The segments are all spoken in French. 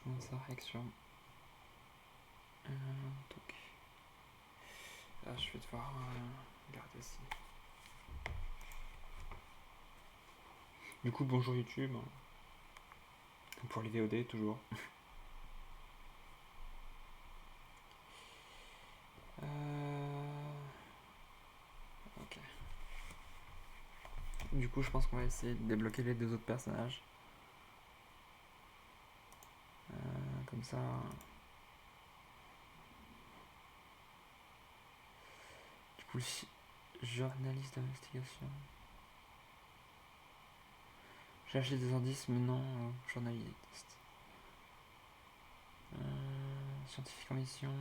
Insurrection. Donc. Là, je vais devoir regarder ici. Du coup, bonjour YouTube. Pour les VOD, toujours. Ok. Du coup, je pense qu'on va essayer de débloquer les deux autres personnages. Comme ça. Du coup, journaliste d'investigation. Chercher des indices menant au journaliste. Scientifique en mission.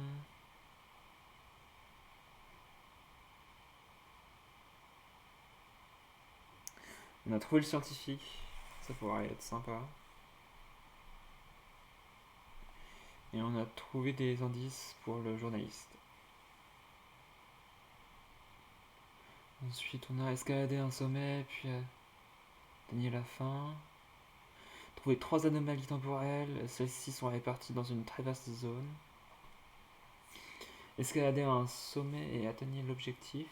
On a trouvé le scientifique. Ça pourrait être sympa. Et on a trouvé des indices pour le journaliste. Ensuite, on a escaladé un sommet, puis atteigné la fin. Trouvé 3 anomalies temporelles. Celles-ci sont réparties dans une très vaste zone. Escalader un sommet et atteindre l'objectif.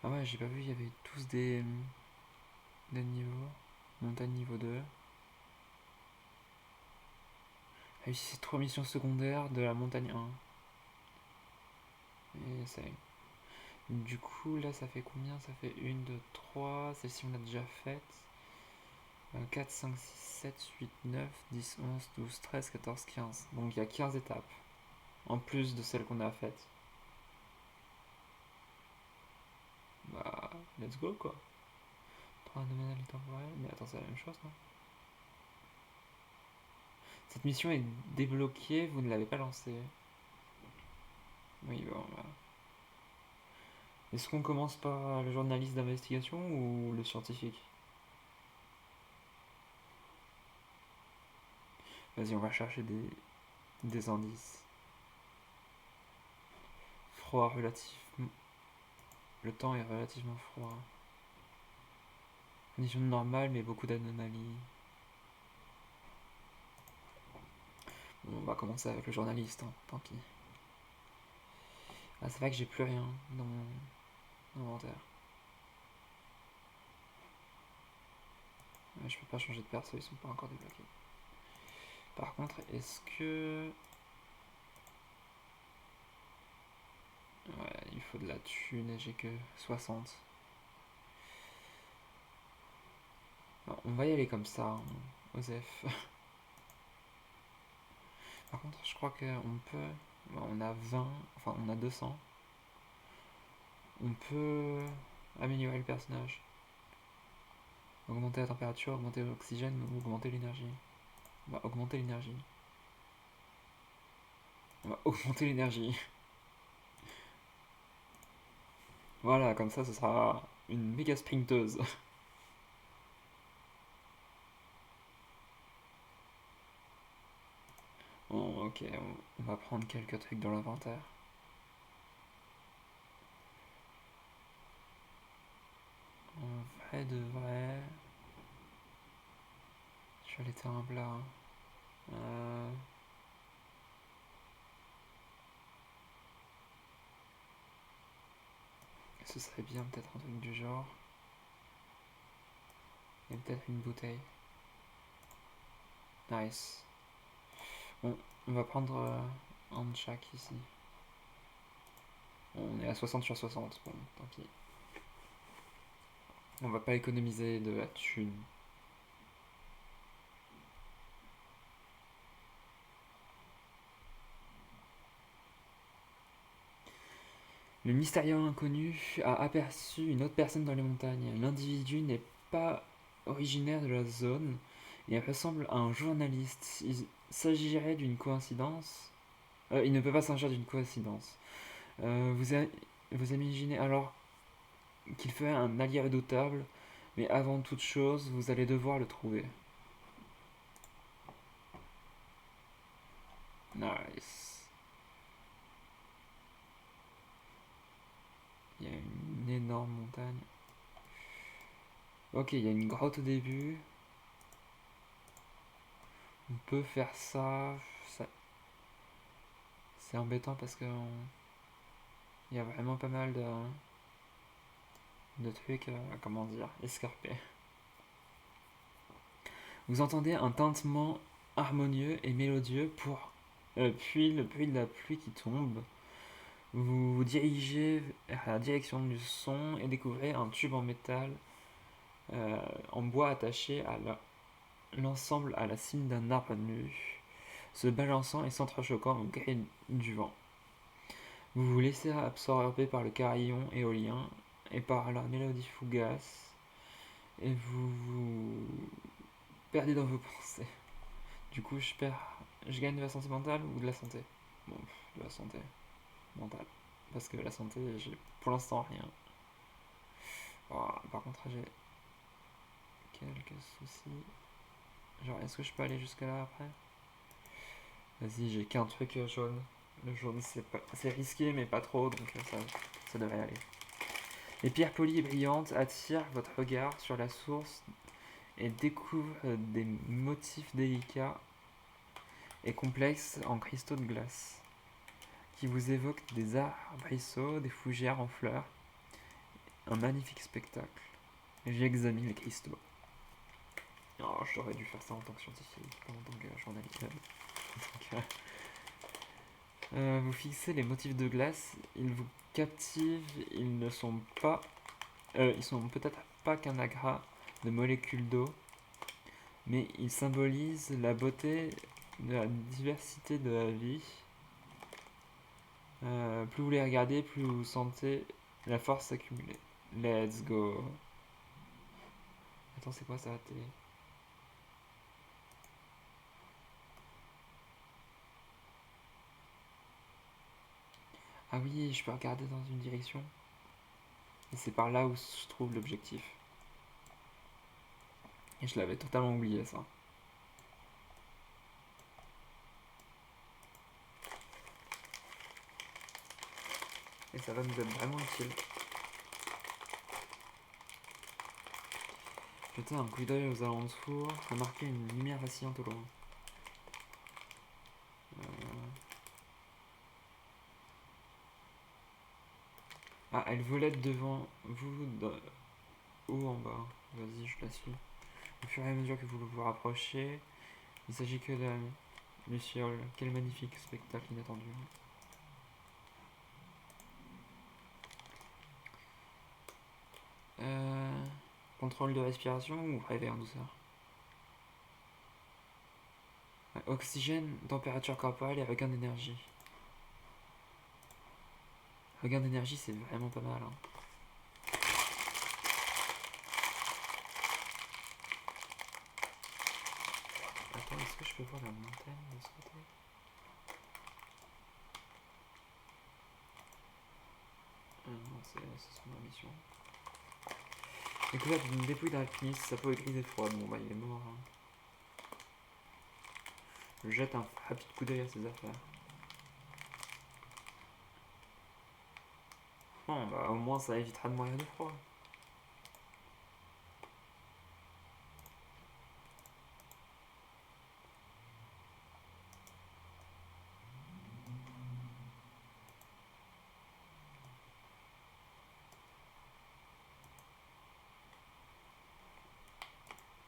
Ah ouais, j'ai pas vu, il y avait tous des niveaux. Montagne niveau 2. Réussissez 3 missions secondaires de la montagne 1. Et ça. Du coup, là, ça fait combien? Ça fait 1, 2, 3. Celle-ci, on l'a déjà faite. 4, 5, 6, 7, 8, 9, 10, 11, 12, 13, 14, 15. Donc il y a 15 étapes. En plus de celles qu'on a faites. Bah, let's go quoi. 3 anomalies temporelles. Mais attends, c'est la même chose, non? Cette mission est débloquée, vous ne l'avez pas lancée. Oui, bon, bah. Est-ce qu'on commence par le journaliste d'investigation ou le scientifique? Vas-y, on va chercher des indices. Froid relativement. Le temps est relativement froid. Conditions normales, mais beaucoup d'anomalies. Bon, on va commencer avec le journaliste, hein, tant pis. Ah, c'est vrai que j'ai plus rien dans mon inventaire. Ouais, je peux pas changer de perso, ils sont pas encore débloqués. Par contre, est-ce que... Ouais, il faut de la thune et j'ai que 60. Alors, on va y aller comme ça, hein, Osef. Par contre, je crois qu'on peut... Bon, on a 20, enfin on a 200. On peut améliorer le personnage. Augmenter la température, augmenter l'oxygène ou augmenter l'énergie. On va augmenter l'énergie. On va augmenter l'énergie. Voilà, comme ça ce sera une méga sprinteuse. Bon, ok, on va prendre quelques trucs dans l'inventaire. En vrai de vrai... Sur les terrains plats. Ce serait bien peut-être un truc du genre. Et peut-être une bouteille. Nice. Bon, on va prendre un de chaque ici. On est à 60 sur 60, bon, tant pis. On va pas économiser de la thune. Le mystérieux inconnu a aperçu une autre personne dans les montagnes. L'individu n'est pas originaire de la zone et ressemble à un journaliste. Il s'agirait d'une coïncidence. Il ne peut pas s'agir d'une coïncidence. Vous imaginez alors qu'il ferait un allié redoutable, mais avant toute chose, vous allez devoir le trouver. Nice. Il y a une énorme montagne. Ok, il y a une grotte au début. On peut faire ça. C'est embêtant parce que il y a vraiment pas mal de trucs, comment dire, escarpés. Vous entendez un tintement harmonieux et mélodieux puis le bruit de la pluie qui tombe. Vous vous dirigez vers la direction du son et découvrez un tube en métal en bois attaché à l'ensemble à la cime d'un arbre nu, se balançant et s'entrechoquant au gré du vent. Vous vous laissez absorber par le carillon éolien et par la mélodie fugace, et vous vous perdez dans vos pensées. Du coup, je gagne de la santé mentale ou de la santé? Bon, de la santé mentale. Parce que la santé, j'ai pour l'instant rien. Oh, par contre, j'ai quelques soucis. Genre, est-ce que je peux aller jusque là après? Vas-y, j'ai qu'un truc jaune. Le jaune, c'est risqué, mais pas trop, donc ça devrait aller. Les pierres polies et brillantes attirent votre regard sur la source et découvrent des motifs délicats et complexes en cristaux de glace qui vous évoquent des arbrisseaux, des fougères en fleurs. Un magnifique spectacle. J'examine les cristaux. Oh, j'aurais dû faire ça en tant que scientifique, pas en tant que journaliste. Vous fixez les motifs de glace, ils vous captivent, ils sont peut-être pas qu'un agrat de molécules d'eau, mais ils symbolisent la beauté de la diversité de la vie. Plus vous les regardez, plus vous sentez la force s'accumuler. Let's go. Attends, c'est quoi ça? Ah oui, je peux regarder dans une direction. Et c'est par là où je trouve l'objectif. Et je l'avais totalement oublié ça. Et ça va nous être vraiment utile. Jetez un coup d'œil aux alentours, remarquez une lumière vacillante au loin. Ah, elle volette devant vous, haut en bas. Vas-y, je la suis. Au fur et à mesure que vous vous rapprochez, il s'agit que de la luciole. Quel magnifique spectacle inattendu. Euh, Contrôle de respiration ou rêver en douceur? Oxygène, température corporelle et regain d'énergie. Regain d'énergie, c'est vraiment pas mal. Hein. Attends, est-ce que je peux voir la montagne de ce côté? Non, c'est ma mission. Découverte d'une dépouille d'alpiniste, sa peau est grise et froide. Bon bah il est mort. Hein. Je jette un rapide coup d'œil à ses affaires. Bon bah au moins ça évitera de mourir de froid.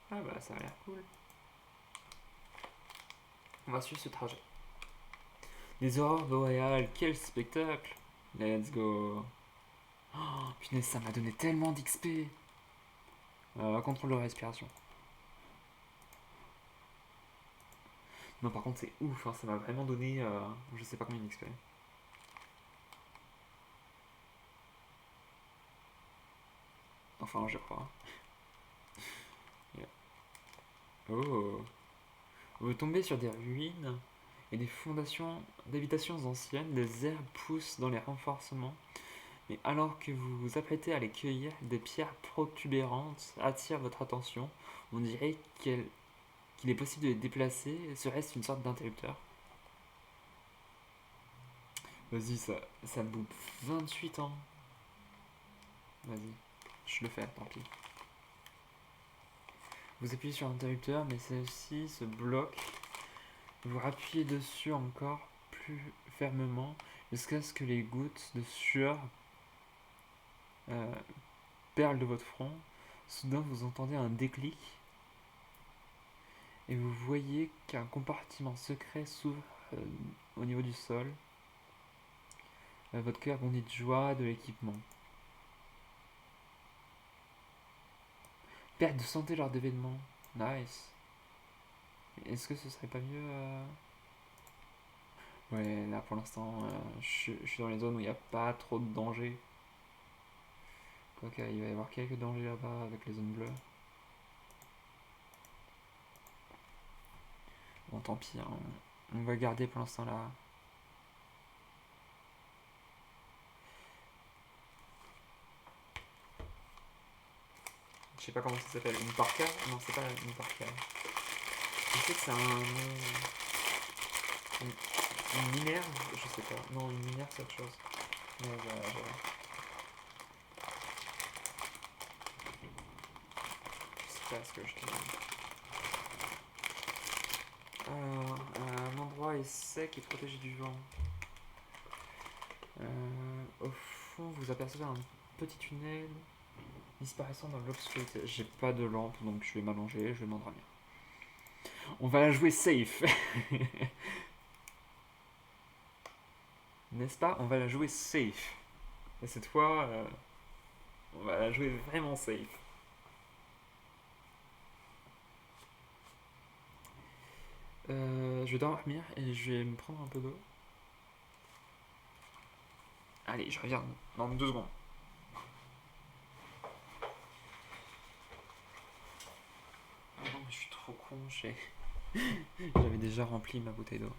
Ah bah ça a l'air cool. On va suivre ce trajet. Les aurores boréales, quel spectacle! Let's go! Oh, punaise, ça m'a donné tellement d'XP! Contrôle de respiration. Non, par contre, c'est ouf, hein, ça m'a vraiment donné je sais pas combien d'XP. Enfin, je crois. Yeah. Oh! Vous tombez sur des ruines et des fondations d'habitations anciennes, des herbes poussent dans les renforcements, mais alors que vous vous apprêtez à les cueillir, des pierres protubérantes attirent votre attention. On dirait qu'il est possible de les déplacer. Serait-ce une sorte d'interrupteur? Vas-y, ça bouffe 28 ans. Vas-y, je le fais, tant pis. Vous appuyez sur l'interrupteur, mais celle-ci se bloque Vous appuyez dessus encore plus fermement jusqu'à ce que les gouttes de sueur euh, perlent de votre front. Soudain, vous entendez un déclic et vous voyez qu'un compartiment secret s'ouvre au niveau du sol. Votre cœur bondit de joie de l'équipement. Perte de santé lors d'événements. Nice. Est-ce que ce serait pas mieux Ouais, là pour l'instant, je suis dans les zones où il n'y a pas trop de danger. Quoique, il va y avoir quelques dangers là-bas avec les zones bleues. Bon, tant pis, hein, on va garder pour l'instant là. Je sais pas comment ça s'appelle. Une parka. Non, c'est pas une parka. Je sais que c'est un nom. Une minerve. Je sais pas. Non, une minerve, c'est autre chose. Mais voilà. Je sais pas ce que je dis. Un endroit est sec et protégé du vent. Au fond, vous apercevez un petit tunnel disparaissant dans l'obscurité. J'ai pas de lampe, donc je vais m'allonger, je vais m'endormir. On va la jouer safe. N'est-ce pas? On va la jouer safe. Et cette fois, on va la jouer vraiment safe. Je vais dormir et je vais me prendre un peu d'eau. Allez, je reviens dans 2 secondes. Ah non, mais je suis trop con, j'avais déjà rempli ma bouteille d'eau.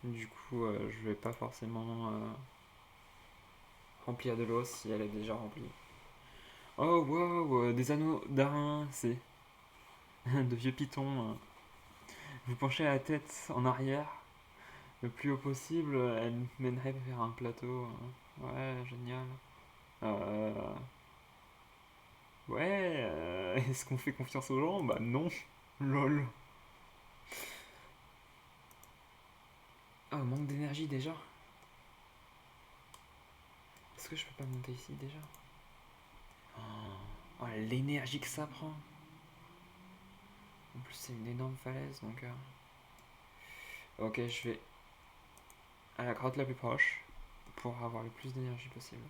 Du coup, je vais pas forcément remplir de l'eau si elle est déjà remplie. Oh wow, des anneaux d'arin, c'est de vieux pitons. Vous penchez la tête en arrière, le plus haut possible, elle mènerait vers un plateau. Ouais, génial. Euh, ouais, est-ce qu'on fait confiance aux gens? Bah non, lol. Oh, manque d'énergie déjà. Est-ce que je peux pas monter ici déjà? Oh, l'énergie que ça prend. En plus, c'est une énorme falaise, donc... Ok, je vais à la grotte la plus proche pour avoir le plus d'énergie possible.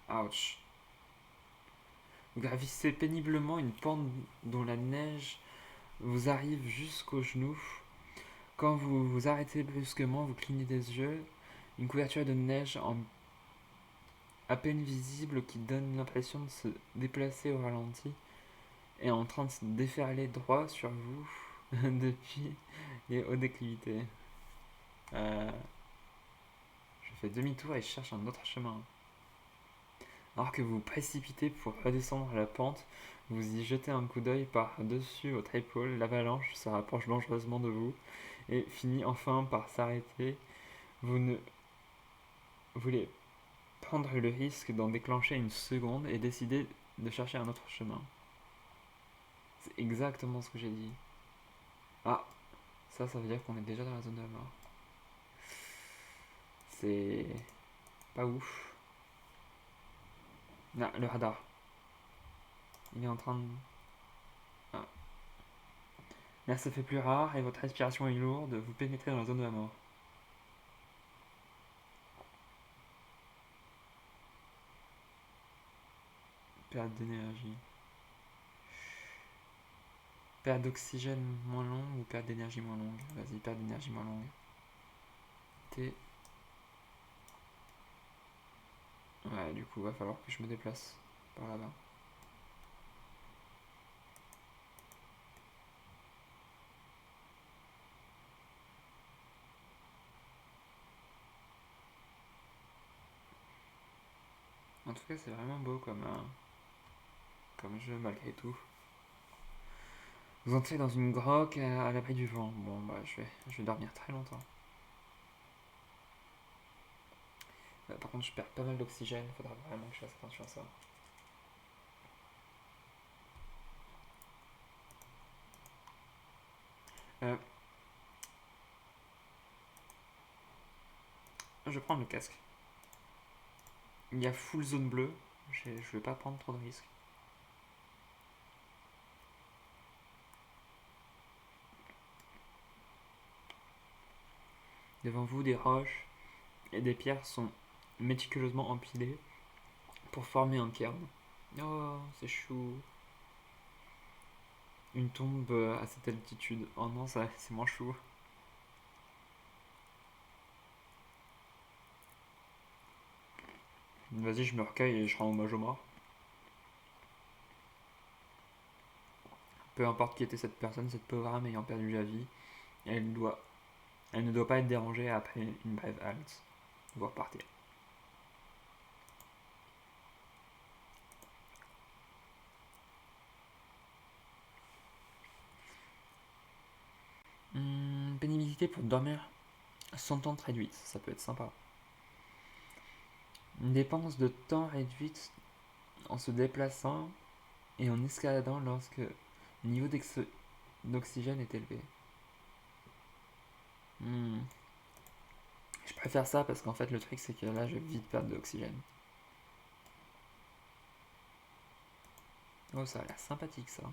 Ouch. Vous gravissez péniblement une pente dont la neige vous arrive jusqu'aux genoux. Quand vous vous arrêtez brusquement, vous clignez des yeux. Une couverture de neige à peine visible qui donne l'impression de se déplacer au ralenti est en train de se déferler droit sur vous depuis les hautes déclivités. Je fais demi-tour et je cherche un autre chemin. Alors que vous vous précipitez pour redescendre la pente, vous y jetez un coup d'œil par-dessus votre épaule, l'avalanche se rapproche dangereusement de vous et finit enfin par s'arrêter. Vous ne voulez prendre le risque d'en déclencher une seconde et décider de chercher un autre chemin. C'est exactement ce que j'ai dit. Ah, ça veut dire qu'on est déjà dans la zone de la mort. C'est pas ouf. Ah, le radar. Il est en train de... Ah. L'air se fait plus rare et votre respiration est lourde, vous pénétrez dans la zone de la mort. Perte d'énergie. Perte d'oxygène moins longue ou perte d'énergie moins longue? Vas-y, perte d'énergie moins longue. T. Ouais, du coup, va falloir que je me déplace par là-bas. En tout cas, c'est vraiment beau comme jeu malgré tout. Vous entrez dans une grotte à l'abri du vent. Bon, bah, je vais dormir très longtemps. Par contre, je perds pas mal d'oxygène. Faudra vraiment que je fasse attention à ça. Je vais prendre le casque. Il y a full zone bleue. Je vais pas prendre trop de risques. Devant vous, des roches et des pierres sont méticuleusement empilées pour former un cairn. Oh, c'est chou. Une tombe à cette altitude. Oh non, ça, c'est moins chou. Vas-y, je me recueille et je rends hommage aux morts. Peu importe qui était cette personne, cette pauvre âme ayant perdu la vie, elle, elle ne doit pas être dérangée après une brève halte, voire partir. Pénibilité pour dormir sentante réduite, ça peut être sympa. Une dépense de temps réduite en se déplaçant et en escaladant lorsque le niveau d'oxygène est élevé. Je préfère ça parce qu'en fait le truc c'est que là je vais vite perdre de l'oxygène. Oh, ça a l'air sympathique ça.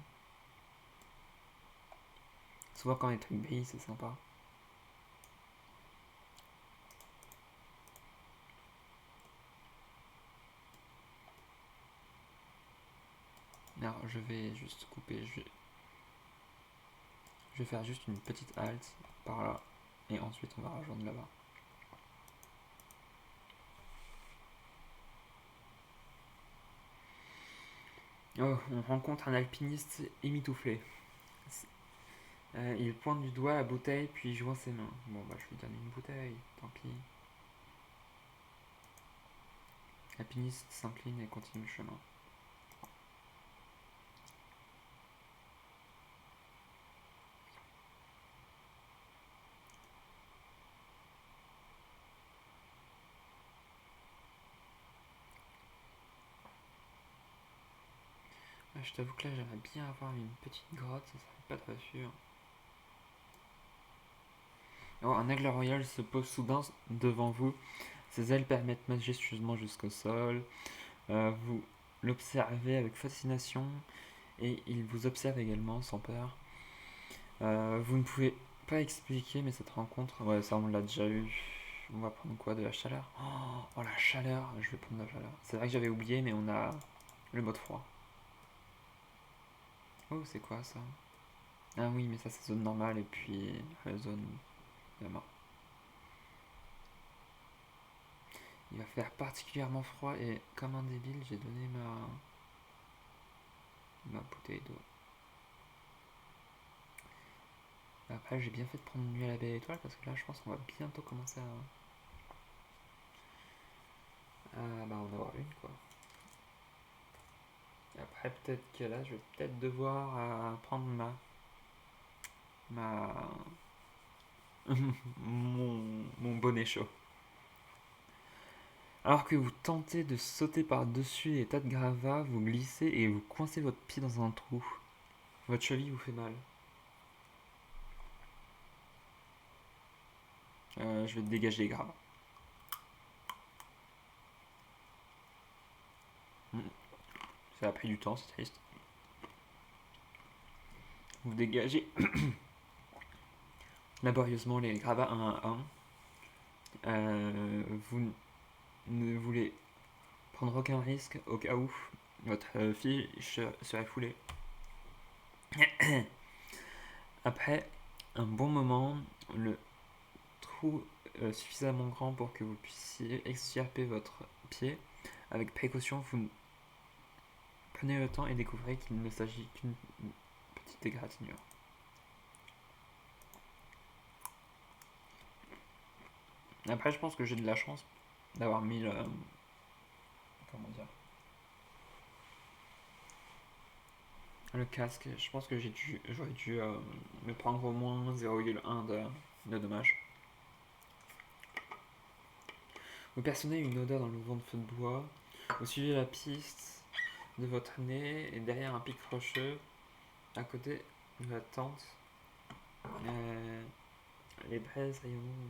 Souvent quand les trucs brillent c'est sympa. Alors je vais juste couper, je vais faire juste une petite halte par là et ensuite on va rejoindre là-bas. Oh, on rencontre un alpiniste émitouflé. Il pointe du doigt la bouteille puis joint ses mains. Bon bah je lui donne une bouteille, tant pis. L'alpiniste s'incline et continue le chemin. Je t'avoue que là j'aimerais bien avoir une petite grotte, ça serait pas très sûr. Oh, un aigle royal se pose soudain devant vous. Ses ailes permettent majestueusement jusqu'au sol. Vous l'observez avec fascination et il vous observe également sans peur. Vous ne pouvez pas expliquer, mais cette rencontre, ouais, ça on l'a déjà eu. On va prendre quoi? De la chaleur? Oh, la chaleur, je vais prendre la chaleur. C'est vrai que j'avais oublié, mais on a le mode froid. Oh, c'est quoi ça? Ah oui, mais ça c'est zone normale et puis la zone de la mort. Il va faire particulièrement froid et comme un débile, j'ai donné ma bouteille d'eau. Après, j'ai bien fait de prendre une nuit à la belle étoile parce que là, je pense qu'on va bientôt commencer à en avoir une quoi. Et après, peut-être que là, je vais peut-être devoir prendre ma mon bonnet chaud. Alors que vous tentez de sauter par-dessus les tas de gravats, vous glissez et vous coincez votre pied dans un trou. Votre cheville vous fait mal. Je vais dégager les gravats. Ça a pris du temps, c'est triste. Vous dégagez laborieusement les gravats un à un. Vous ne voulez prendre aucun risque au cas où votre fiche serait foulée. Après un bon moment, le trou suffisamment grand pour que vous puissiez extirper votre pied. Avec précaution, vous prenez le temps et découvrez qu'il ne s'agit qu'une petite égratignure. Après, je pense que j'ai de la chance d'avoir mis le. Comment dire? Le casque. Je pense que j'aurais dû me prendre au moins 0,1 de dommages. Vous percevez une odeur dans le vent de feu de bois. Vous suivez la piste de votre nez et derrière un pic rocheux, à côté de la tente, les braises rayonnant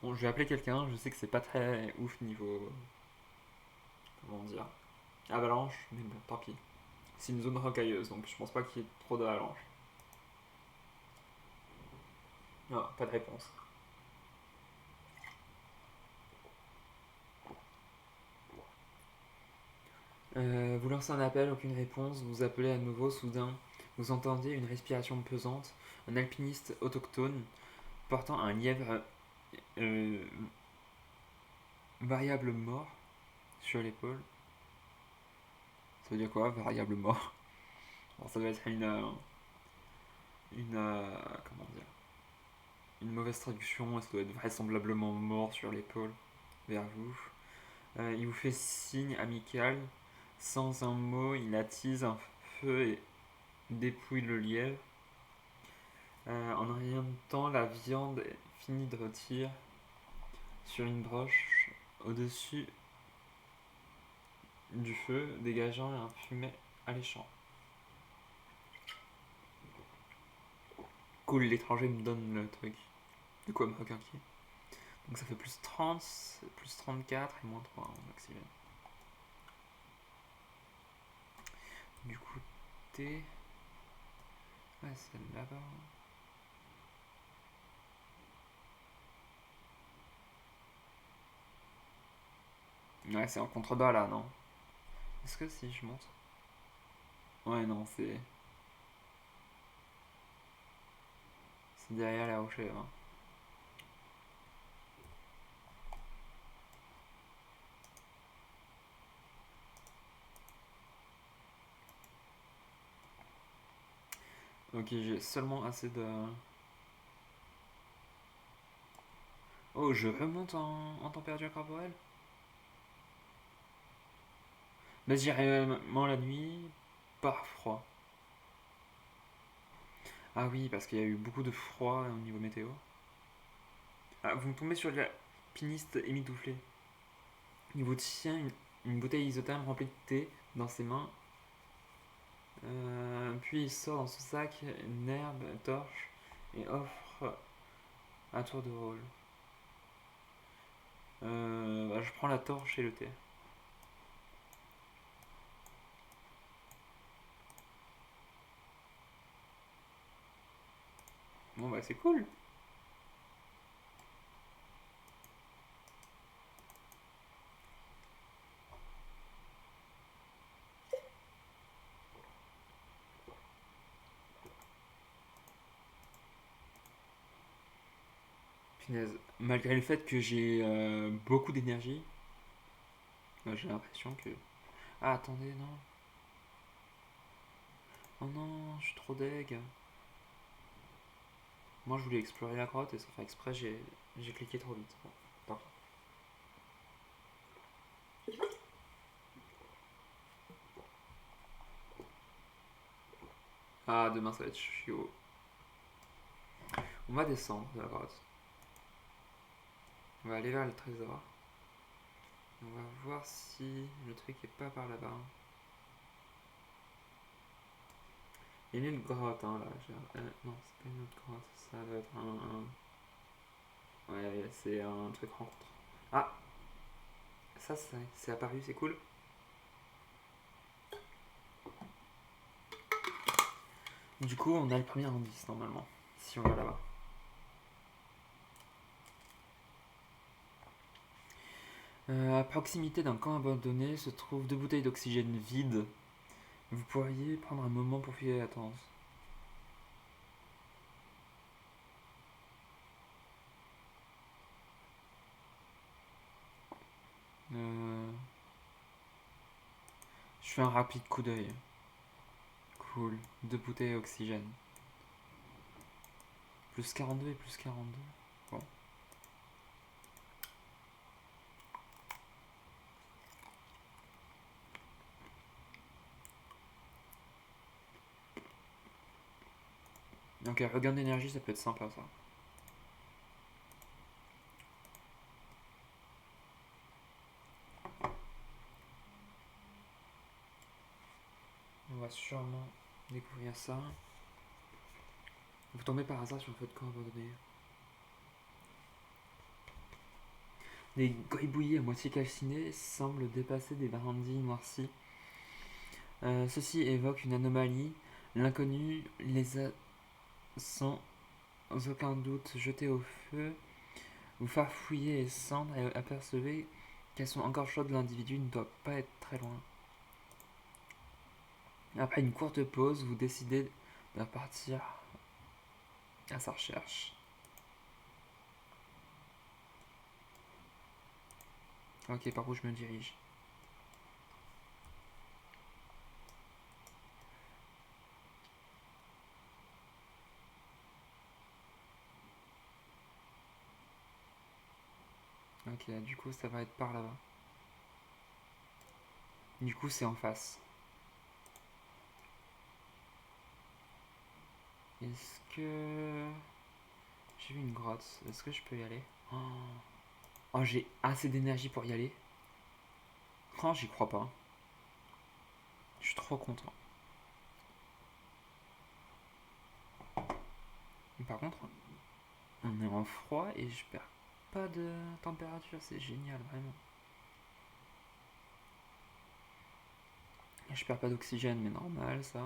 Bon, je vais appeler quelqu'un, je sais que c'est pas très ouf niveau. Comment dire? Avalanche, mais bon, tant pis. C'est une zone rocailleuse, donc je pense pas qu'il y ait trop d'avalanche. Non, pas de réponse. Vous lancez un appel, aucune réponse, vous appelez à nouveau, soudain, vous entendez une respiration pesante, un alpiniste autochtone portant un lièvre euh, variable mort sur l'épaule. Ça veut dire quoi, variable mort? Alors, ça doit être comment dire, une mauvaise traduction, ça doit être vraisemblablement mort sur l'épaule vers vous. Il vous fait signe amical, sans un mot, il attise un feu et dépouille le lièvre. En un rien de temps, la viande finit de rôtir sur une broche au-dessus du feu, dégageant un fumet alléchant. Cool, l'étranger me donne le truc. De quoi me requinquer. Donc ça fait plus 30, plus 34 et moins 3 en oxygène. Du coup, T. Ouais, c'est là-bas. Ouais, c'est en contrebas là, non? Est-ce que si je monte? Ouais, non, c'est derrière la rochers. Hein. Ok, j'ai seulement assez de. Oh, je remonte en température corporelle? Mais j'irai réellement la nuit par froid. Ah oui, parce qu'il y a eu beaucoup de froid au niveau météo. Ah, vous me tombez sur l'alpiniste émitouflé. Il vous tient une bouteille isotherme remplie de thé dans ses mains. Puis il sort dans son sac une herbe, une torche et offre un tour de rôle. Bah, je prends la torche et le thé. Bon bah c'est cool. Punaise. Malgré le fait que j'ai beaucoup d'énergie, j'ai l'impression que... Ah attendez, non. Oh non, je suis trop deg. Moi je voulais explorer la grotte et sans faire exprès j'ai cliqué trop vite. Bon, tant pis. Ah demain ça va être chiant. On va descendre de la grotte. On va aller vers le trésor. On va voir si le truc est pas par là-bas. Il y a une autre grotte hein, là. Non, c'est pas une autre grotte. Ça doit être Ouais, c'est un truc rencontre. Ah, ça c'est apparu, c'est cool. Du coup, on a le premier indice normalement. Si on va là-bas. À proximité d'un camp abandonné se trouvent deux bouteilles d'oxygène vides. Vous pourriez prendre un moment pour filer la tente. Euh, Je fais un rapide coup d'œil. Cool. Deux bouteilles d'oxygène. Plus 42 et plus 42. Bon. Donc, regain d'énergie, ça peut être sympa ça. On va sûrement découvrir ça. Vous tombez par hasard sur votre camp abandonné. Les gribouillis à moitié calcinés semblent dépasser des brindilles noircies. Ceci évoque une anomalie. L'inconnu les a sans aucun doute jetées au feu. Vous farfouillez les cendres et apercevez qu'elles sont encore chaudes. L'individu ne doit pas être très loin. Après une courte pause, vous décidez de repartir à sa recherche. Ok, par où je me dirige? Ok, du coup ça va être par là-bas. Du coup c'est en face. Est-ce que... J'ai vu une grotte. Est-ce que je peux y aller? Oh, j'ai assez d'énergie pour y aller. Oh, j'y crois pas. Je suis trop content. Par contre, on est en froid et je perds pas de température. C'est génial, vraiment. Je perds pas d'oxygène, mais normal ça.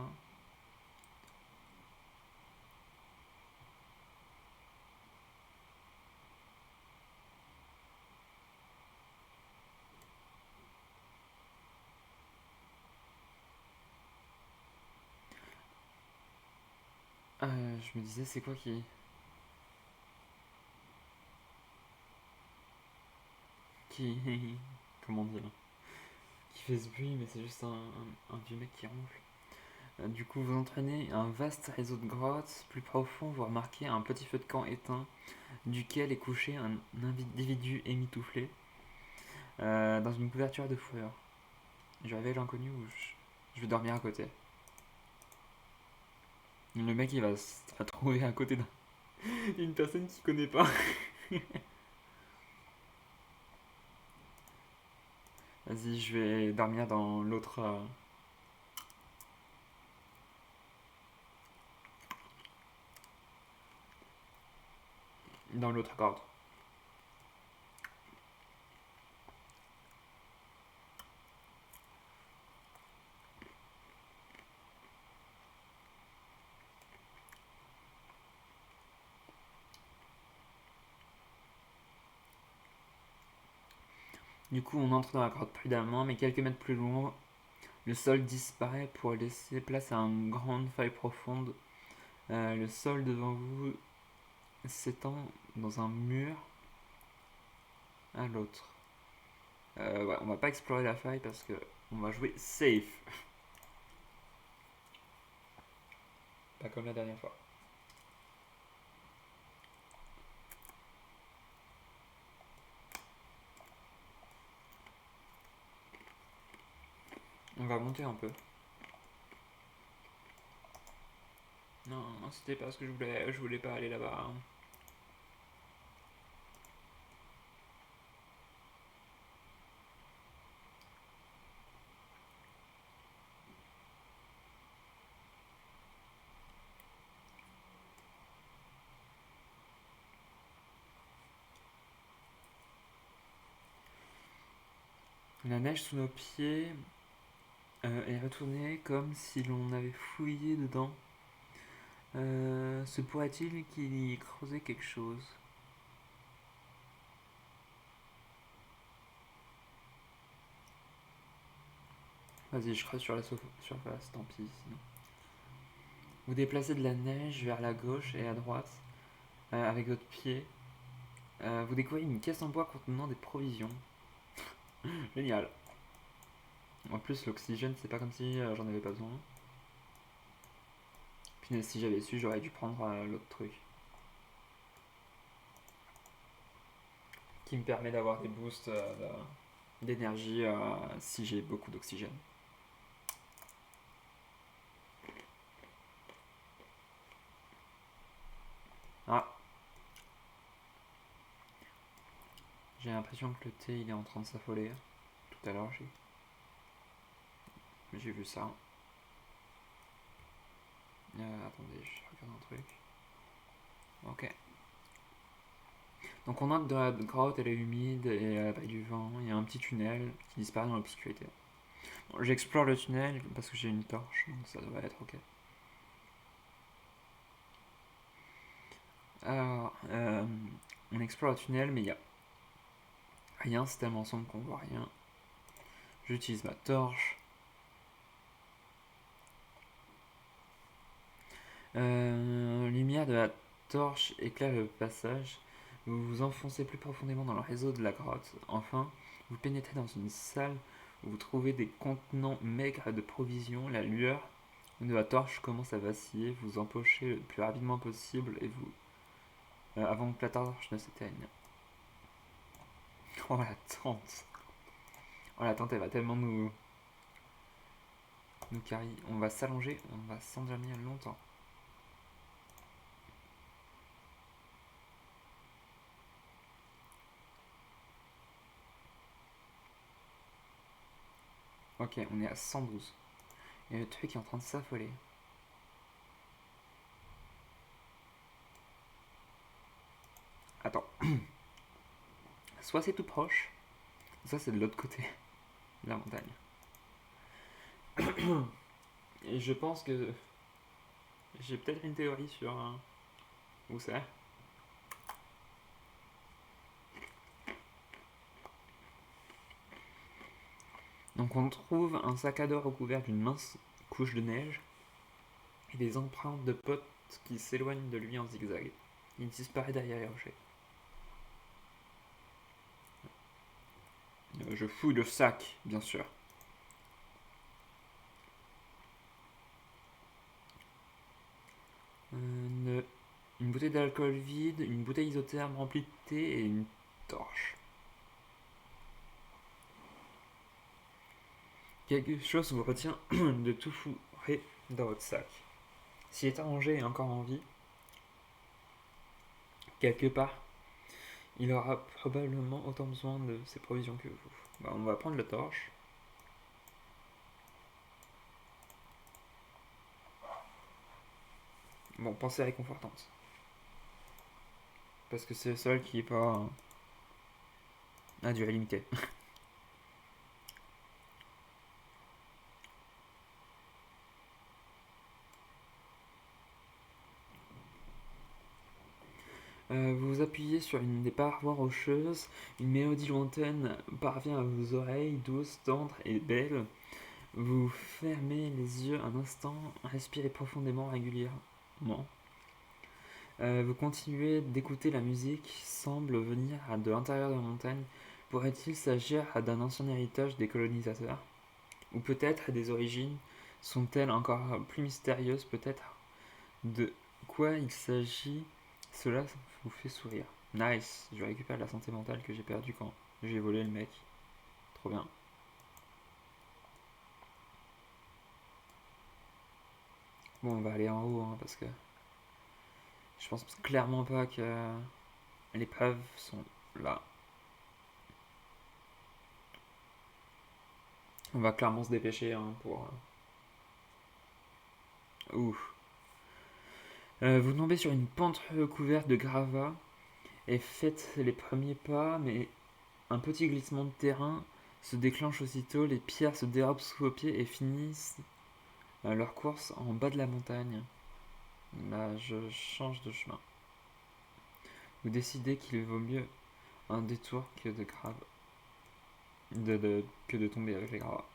Je me disais, c'est quoi qui... Comment dire? Qui fait ce bruit, mais c'est juste un vieux mec qui ronfle. Du coup, vous entraînez un vaste réseau de grottes. Plus profond, vous remarquez un petit feu de camp éteint, duquel est couché un individu émitouflé dans une couverture de fourrure. Je réveille l'inconnu ou je vais dormir à côté. Le mec, il va se retrouver à côté d'une personne qu'il connaît pas. Vas-y, je vais dormir dans l'autre. Dans l'autre corde. Du coup, on entre dans la grotte prudemment, mais quelques mètres plus loin, le sol disparaît pour laisser place à une grande faille profonde. Le sol devant vous s'étend dans un mur à l'autre. Ouais, on va pas explorer la faille parce que on va jouer safe. Pas comme la dernière fois. On va monter un peu. Non, non, c'était pas ce que je voulais pas aller là-bas. La neige sous nos pieds est retournée comme si l'on avait fouillé dedans. Se pourrait-il qu'il y creusait quelque chose? Vas-y, je creuse sur la surface, tant pis. Sinon. Vous déplacez de la neige vers la gauche et à droite avec votre pied. Vous découvrez une caisse en bois contenant des provisions. Génial. En plus, l'oxygène, c'est pas comme si j'en avais pas besoin. Puis si j'avais su, j'aurais dû prendre l'autre truc. Qui me permet d'avoir des boosts d'énergie si j'ai beaucoup d'oxygène. Ah, j'ai l'impression que le thé il est en train de s'affoler. Tout à l'heure, j'ai vu ça. Attendez, je regarde un truc. Ok. Donc on entre dans la grotte, elle est humide et avec du vent. Il y a un petit tunnel qui disparaît dans l'obscurité. Bon, j'explore le tunnel parce que j'ai une torche, donc ça devrait être ok. Alors, on explore le tunnel, mais il n'y a rien, c'est tellement sombre qu'on voit rien. J'utilise ma torche. Lumière de la torche éclaire le passage. Vous vous enfoncez plus profondément dans le réseau de la grotte. Enfin, vous pénétrez dans une salle où vous trouvez des contenants maigres de provisions. La lueur de la torche commence à vaciller. Vous empochez le plus rapidement possible et vous avant que la torche ne s'éteigne. Oh la tente. Oh la tente elle va tellement nous carry. On va s'allonger, on va s'endormir longtemps. Ok, on est à 112. Il y a le truc qui est en train de s'affoler. Attends. Soit c'est tout proche, soit c'est de l'autre côté de la montagne. Et je pense que j'ai peut-être une théorie sur où c'est. Donc on trouve un sac à dos recouvert d'une mince couche de neige et des empreintes de potes qui s'éloignent de lui en zigzag. Il disparaît derrière les rochers. Je fouille le sac, bien sûr. Une bouteille d'alcool vide, une bouteille isotherme remplie de thé et une torche. Quelque chose vous retient de tout fourrer dans votre sac. S'il est arrangé et encore en vie, quelque part, il aura probablement autant besoin de ses provisions que vous. Bah, on va prendre la torche. Bon, pensée réconfortante. Parce que c'est le seul qui est pas à durée limitée. Vous vous appuyez sur une des parois rocheuses, une mélodie lointaine parvient à vos oreilles, douce, tendre et belle. Vous fermez les yeux un instant, respirez profondément, régulièrement. Vous continuez d'écouter la musique qui semble venir de l'intérieur de la montagne. Pourrait-il s'agir d'un ancien héritage des colonisateurs? Ou peut-être des origines sont-elles encore plus mystérieuses? Peut-être de quoi il s'agit? Cela vous fait sourire. Nice, je récupère la santé mentale que j'ai perdue quand j'ai volé le mec. Trop bien. Bon, on va aller en haut hein, parce que je pense clairement pas que les preuves sont là. On va clairement se dépêcher hein, pour. Ouf. Vous tombez sur une pente recouverte de gravats et faites les premiers pas, mais un petit glissement de terrain se déclenche aussitôt. Les pierres se dérobent sous vos pieds et finissent leur course en bas de la montagne. Là, je change de chemin. Vous décidez qu'il vaut mieux un détour que de grave, que de tomber avec les gravats.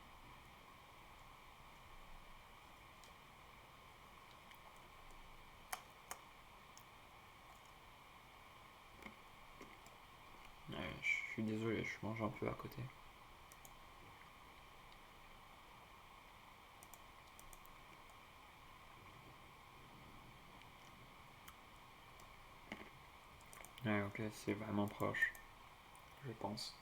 Ouais, je suis désolé, je mange un peu à côté. Ouais, ok, c'est vraiment proche, je pense.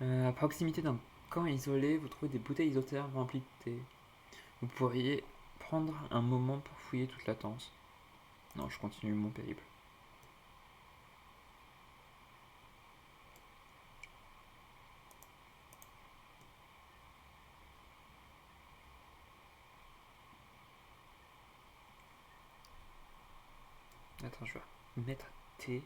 À proximité d'un camp isolé, vous trouvez des bouteilles isothermes remplies de thé. Vous pourriez prendre un moment pour fouiller toute la tente. Non, je continue mon périple. Attends, je vais mettre T.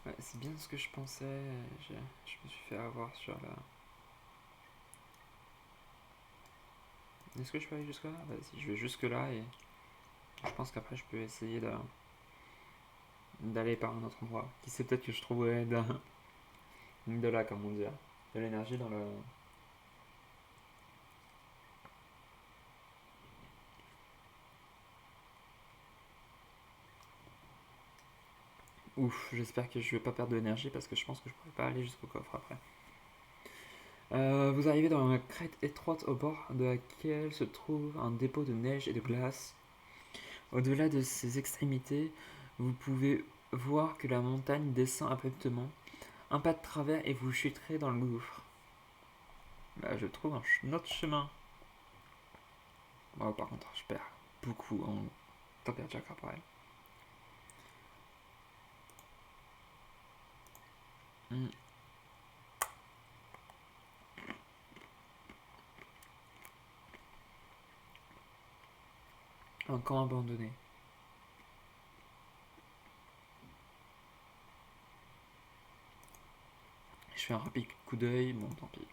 Ouais, c'est bien ce que je pensais. Je me suis fait avoir sur la. Est-ce que je peux aller jusque là? Vas-y, je vais jusque là et je pense qu'après je peux essayer d'aller par un autre endroit. Qui sait, peut-être que je trouverai de là, comment dire, de l'énergie dans le. Ouf, j'espère que je vais pas perdre de l'énergie parce que je pense que je pourrais pas aller jusqu'au coffre après. Vous arrivez dans une crête étroite au bord de laquelle se trouve un dépôt de neige et de glace. Au-delà de ses extrémités, vous pouvez voir que la montagne descend abruptement. Un pas de travers et vous chuterez dans le gouffre. Bah, je trouve un autre chemin. Bon, par contre, je perds beaucoup en température corporelle. Hmm. Un camp abandonné. Je fais un rapide coup d'œil, bon tant pis.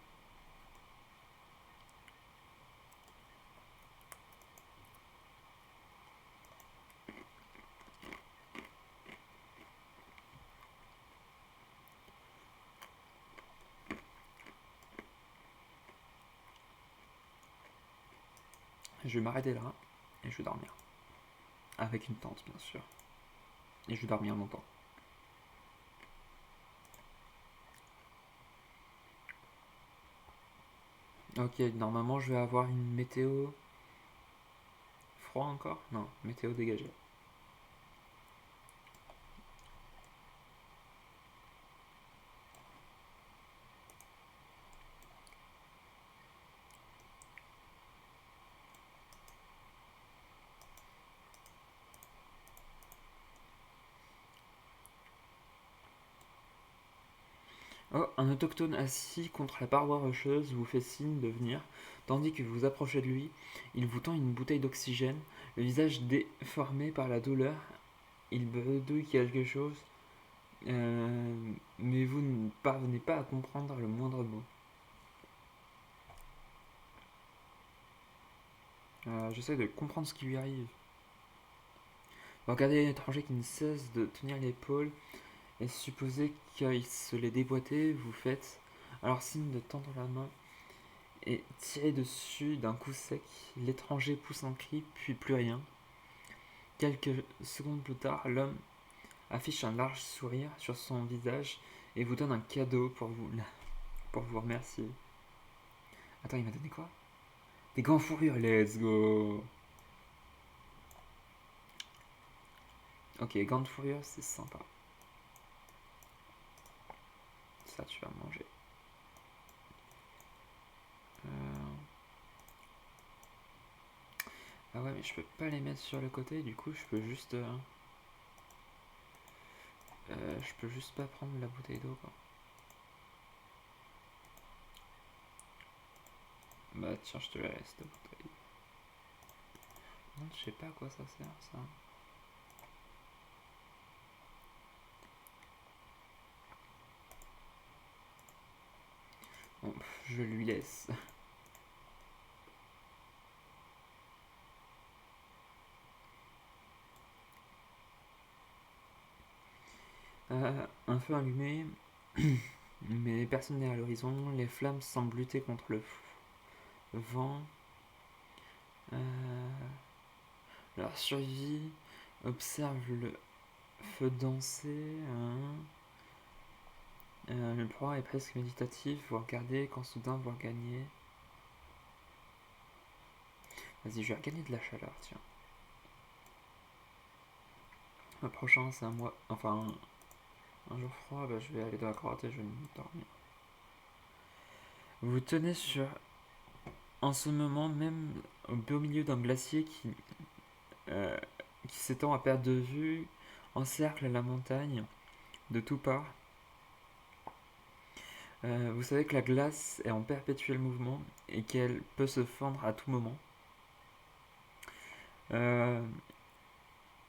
Je vais m'arrêter là et je vais dormir. Avec une tente, bien sûr. Et je vais dormir longtemps. Ok, normalement je vais avoir une météo. Froid encore? Non, météo dégagée. Oh, un autochtone assis contre la paroi rocheuse vous fait signe de venir, tandis que vous approchez de lui. Il vous tend une bouteille d'oxygène, le visage déformé par la douleur. Il bredouille quelque chose, mais vous ne parvenez pas à comprendre le moindre mot. J'essaie de comprendre ce qui lui arrive. Vous regardez l'étranger qui ne cesse de tenir l'épaule et supposez qu'il se l'est déboîté, vous faites alors signe de tendre la main et tirer dessus d'un coup sec. L'étranger pousse un cri, puis plus rien. Quelques secondes plus tard, l'homme affiche un large sourire sur son visage et vous donne un cadeau pour vous remercier. Attends, il m'a donné quoi? Des gants fourrure, let's go! Ok, gants de fourrure, c'est sympa. Ça, tu vas manger. Euh, Ah ouais, mais je peux pas les mettre sur le côté, du coup, je peux juste. Je peux juste pas prendre la bouteille d'eau, quoi. Bah tiens, je te la laisse, ta bouteille. Non, je sais pas à quoi ça sert, ça. Bon, je lui laisse. Un feu allumé, mais personne n'est à l'horizon. Les flammes semblent lutter contre le vent. Euh, leur survie observe le feu danser. Le proie est presque méditatif. Vous regardez quand soudain vous regagnez. Vas-y, je vais regagner de la chaleur, tiens. Le prochain, c'est un mois. Enfin, un jour froid, bah, je vais aller dans la grotte et je vais dormir. Vous tenez sur. En ce moment même, au beau milieu d'un glacier euh, qui s'étend à perte de vue, encercle la montagne de tous parts. Vous savez que la glace est en perpétuel mouvement et qu'elle peut se fendre à tout moment. Euh,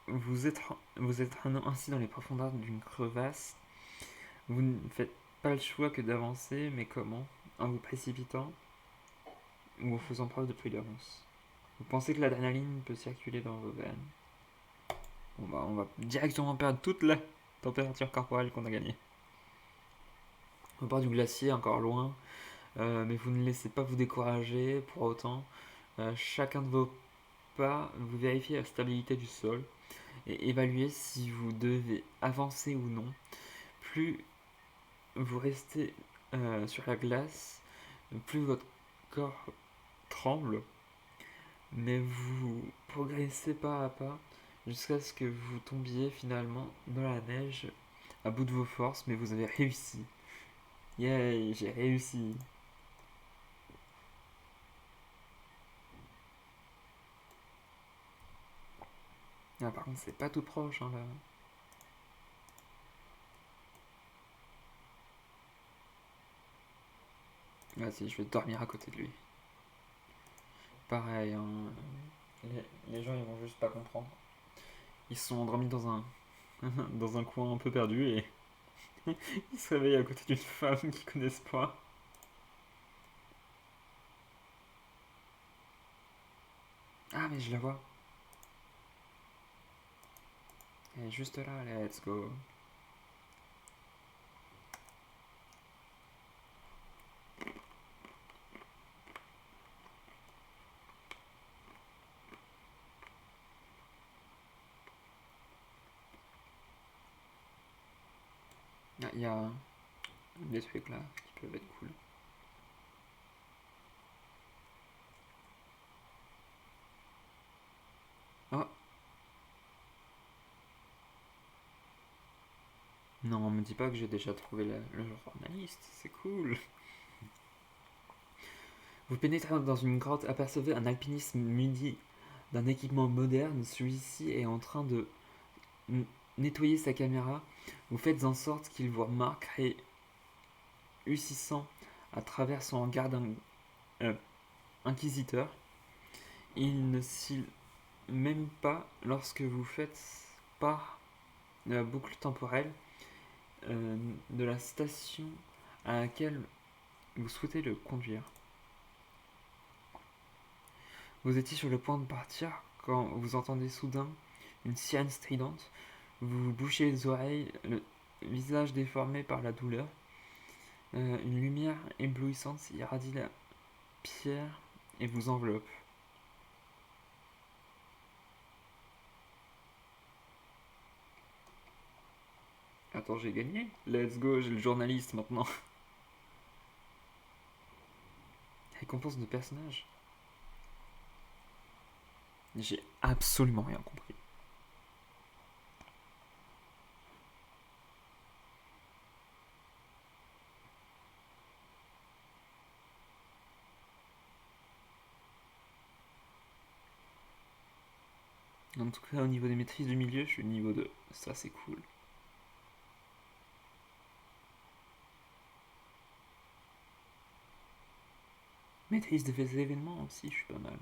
vous êtes, vous êtes ainsi dans les profondeurs d'une crevasse. Vous ne faites pas le choix que d'avancer, mais comment? En vous précipitant ou en faisant preuve de prudence. Vous pensez que l'adrénaline peut circuler dans vos veines. Bon bah on va directement perdre toute la température corporelle qu'on a gagnée. On part du glacier encore loin, mais vous ne laissez pas vous décourager pour autant. Chacun de vos pas, vous vérifiez la stabilité du sol et évaluez si vous devez avancer ou non. Plus vous restez sur la glace, plus votre corps tremble, mais vous progressez pas à pas jusqu'à ce que vous tombiez finalement dans la neige à bout de vos forces, mais vous avez réussi. Yay, j'ai réussi. Ah, par contre, c'est pas tout proche, hein, là. Vas-y, je vais dormir à côté de lui. Pareil, hein, les gens ils vont juste pas comprendre. Ils se sont endormis dans un, dans un coin un peu perdu et ils se réveillent à côté d'une femme qu'ils connaissent pas. Ah, mais je la vois. Elle est juste là, let's go. Ah, il y a des trucs là qui peuvent être cool. Oh, non, me dis pas que j'ai déjà trouvé le journaliste, c'est cool. Vous pénétrez dans une grotte, apercevez un alpiniste muni d'un équipement moderne. Celui-ci est en train de nettoyer sa caméra. Vous faites en sorte qu'il vous remarque, réussissant à travers son regard euh, inquisiteur. Il ne cille même pas lorsque vous faites part de la boucle temporelle de la station à laquelle vous souhaitez le conduire. Vous étiez sur le point de partir quand vous entendez soudain une sirène stridente. Vous vous bouchez les oreilles, le visage déformé par la douleur. Une lumière éblouissante irradie la pierre et vous enveloppe. Attends, j'ai gagné? Let's go, j'ai le journaliste maintenant. Récompense de personnage. J'ai absolument rien compris. En tout cas, au niveau des maîtrises du milieu, je suis niveau 2. Ça, c'est cool. Maîtrise des événements aussi, je suis pas mal.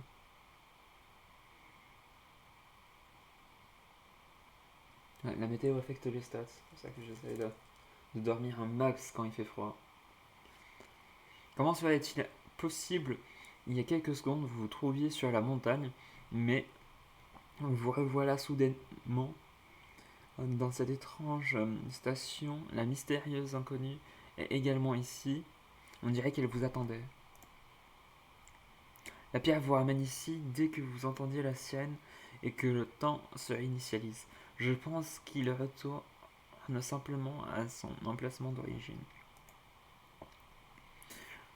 Ouais, la météo affecte les stats. C'est pour ça que j'essaie de dormir un max quand il fait froid. Comment serait-il possible, il y a quelques secondes, vous vous trouviez sur la montagne, mais vous revoilà soudainement dans cette étrange station. La mystérieuse inconnue est également ici. On dirait qu'elle vous attendait. La pierre vous ramène ici dès que vous entendiez la sienne et que le temps se réinitialise. Je pense qu'il retourne simplement à son emplacement d'origine.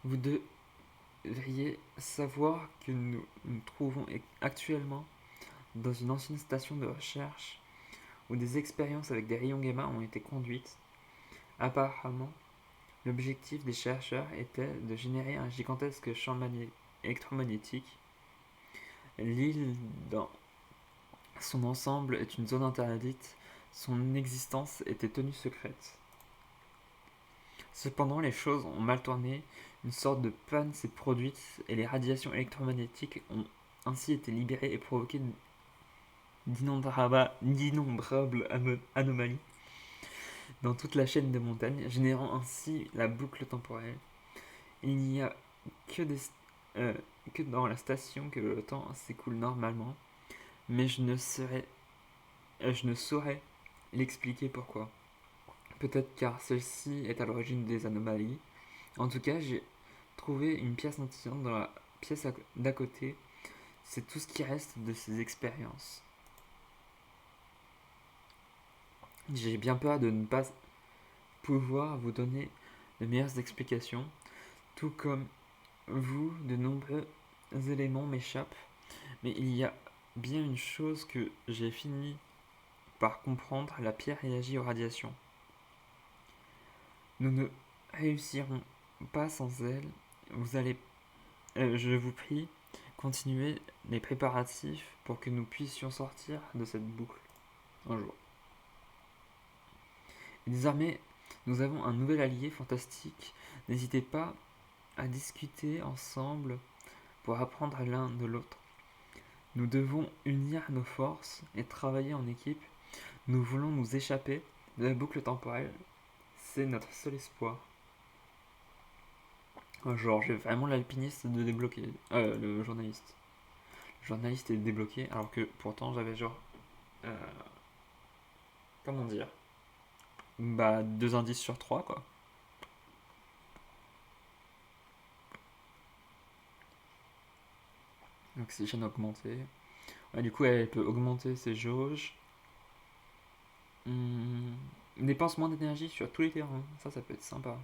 Vous devriez savoir que nous nous trouvons actuellement dans une ancienne station de recherche où des expériences avec des rayons gamma ont été conduites. Apparemment, l'objectif des chercheurs était de générer un gigantesque champ électromagnétique. L'île, dans son ensemble, est une zone interdite. Son existence était tenue secrète. Cependant, les choses ont mal tourné, une sorte de panne s'est produite et les radiations électromagnétiques ont ainsi été libérées et provoqué d'innombrables anomalies dans toute la chaîne de montagnes, générant ainsi la boucle temporelle. Il n'y a que, des, euh, que dans la station que le temps s'écoule normalement, mais je ne saurais l'expliquer pourquoi. Peut-être car celle-ci est à l'origine des anomalies. En tout cas, j'ai trouvé une pièce scintillante dans la pièce d'à côté. C'est tout ce qui reste de ces expériences. J'ai bien peur de ne pas pouvoir vous donner de meilleures explications. Tout comme vous, de nombreux éléments m'échappent. Mais il y a bien une chose que j'ai fini par comprendre, la pierre réagit aux radiations. Nous ne réussirons pas sans elle. Vous allez, je vous prie, continuez les préparatifs pour que nous puissions sortir de cette boucle un jour. Et désormais, nous avons un nouvel allié fantastique. N'hésitez pas à discuter ensemble pour apprendre l'un de l'autre. Nous devons unir nos forces et travailler en équipe. Nous voulons nous échapper de la boucle temporelle. C'est notre seul espoir. Genre, j'ai vraiment l'alpiniste de débloquer. Le journaliste. Le journaliste est débloqué alors que pourtant j'avais genre. euh, comment dire. Bah, 2 indices sur 3 quoi. Oxygène augmenté. Ouais, du coup, elle peut augmenter ses jauges. Hmm, dépense moins d'énergie sur tous les terrains. Ça peut être sympa.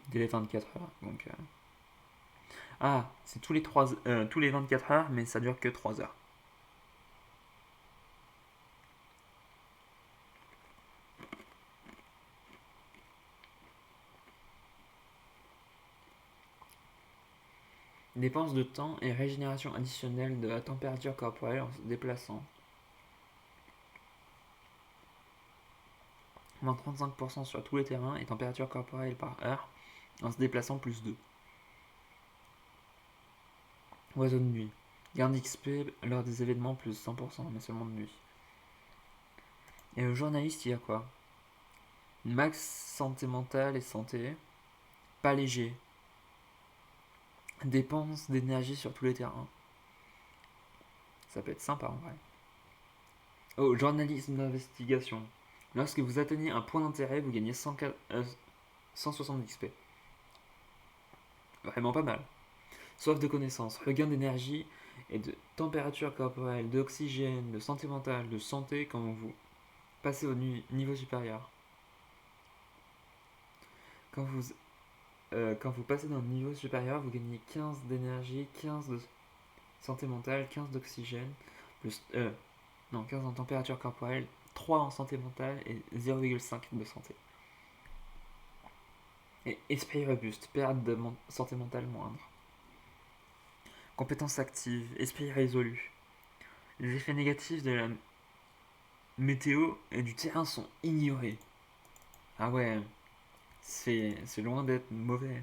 Délai 24 heures. Donc, ah, c'est tous les 24 heures, mais ça dure que 3 heures. Dépense de temps et régénération additionnelle de la température corporelle en se déplaçant. Moins 35% sur tous les terrains et température corporelle par heure en se déplaçant plus 2. Oiseau de nuit. Gain XP lors des événements plus 100%, mais seulement de nuit. Et le journaliste, il y a quoi? Max santé mentale et santé. Pas léger. Dépense d'énergie sur tous les terrains. Ça peut être sympa en vrai. Oh, journalisme d'investigation. Lorsque vous atteignez un point d'intérêt, vous gagnez 160 XP. Vraiment pas mal. Soif de connaissances, regain d'énergie et de température corporelle, d'oxygène, de santé mentale, de santé quand vous passez au niveau supérieur. Quand vous, quand vous passez dans le niveau supérieur, vous gagnez 15 d'énergie, 15 de santé mentale, 15 d'oxygène, plus, non, 15 en température corporelle, 3 en santé mentale et 0,5 de santé. Et esprit robuste, perte de santé mentale moindre. Compétences actives, esprit résolu. Les effets négatifs de la météo et du terrain sont ignorés. Ah ouais, c'est loin d'être mauvais.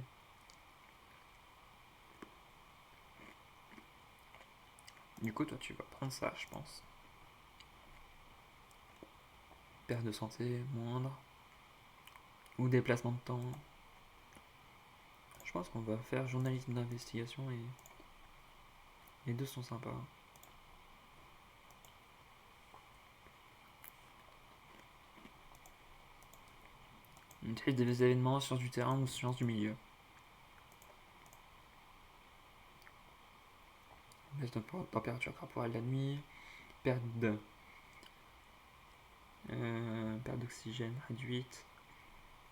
Du coup, toi, tu vas prendre ça, je pense. Perte de santé moindre. Ou déplacement de temps. Je pense qu'on va faire journalisme d'investigation et les deux sont sympas. Maîtrise des événements, sciences du terrain ou sciences du milieu. Baisse de température corporelle la nuit. Perte de perte d'oxygène réduite.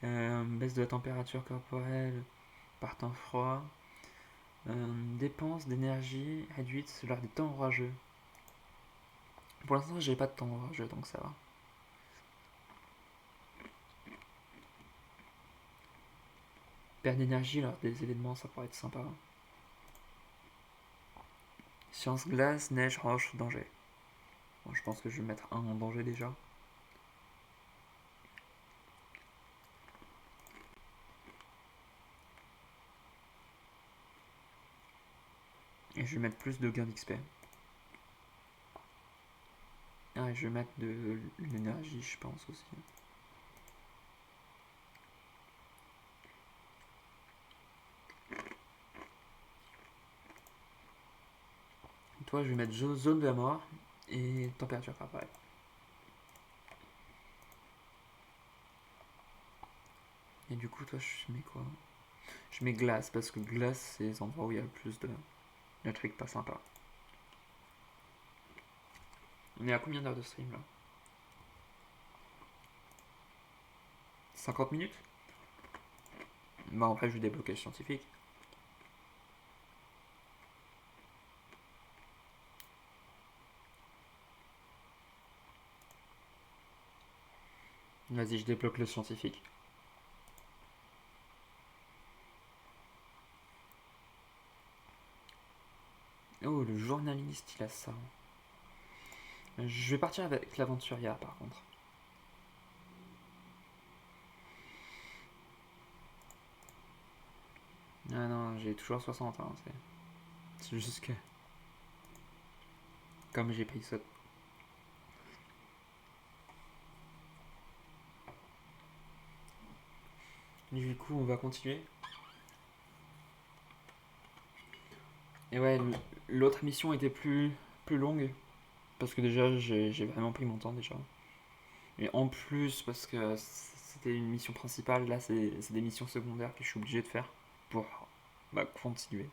Baisse de la température corporelle par temps froid. Dépense d'énergie réduite lors des temps orageux. Pour l'instant, j'ai pas de temps orageux, donc ça va. Perte d'énergie lors des événements, ça pourrait être sympa. Science glace, neige, roche, danger. Bon, je pense que je vais mettre un en danger déjà. je vais mettre plus de gains d'XP. Ah, je vais mettre de l'énergie, je pense aussi. Toi, je vais mettre zone de la mort et température corporelle. Et du coup, toi, je mets quoi? Je mets glace parce que glace, c'est les endroits où il y a le plus de trucs pas sympas. On est à combien d'heures de stream là? 50 minutes? Bah, en fait, je vais débloquer le scientifique. Vas-y, je débloque le scientifique. Oh, le journaliste, il a ça. Je vais partir avec l'aventurière par contre. Ah non, j'ai toujours 60, hein, c'est juste que. Comme j'ai pris ça. Du coup, on va continuer. Et ouais, l'autre mission était plus longue. Parce que déjà, j'ai vraiment pris mon temps déjà. Et en plus, parce que c'était une mission principale, là, c'est des missions secondaires que je suis obligé de faire pour continuer.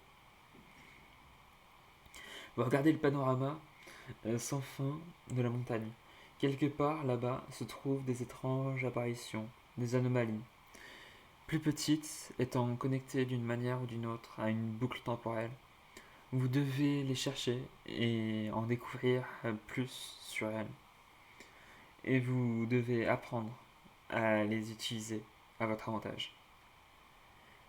On va regarder le panorama sans fin de la montagne. Quelque part là-bas se trouvent des étranges apparitions, des anomalies, plus petites étant connectées d'une manière ou d'une autre à une boucle temporelle. Vous devez les chercher et en découvrir plus sur elles. Et vous devez apprendre à les utiliser à votre avantage.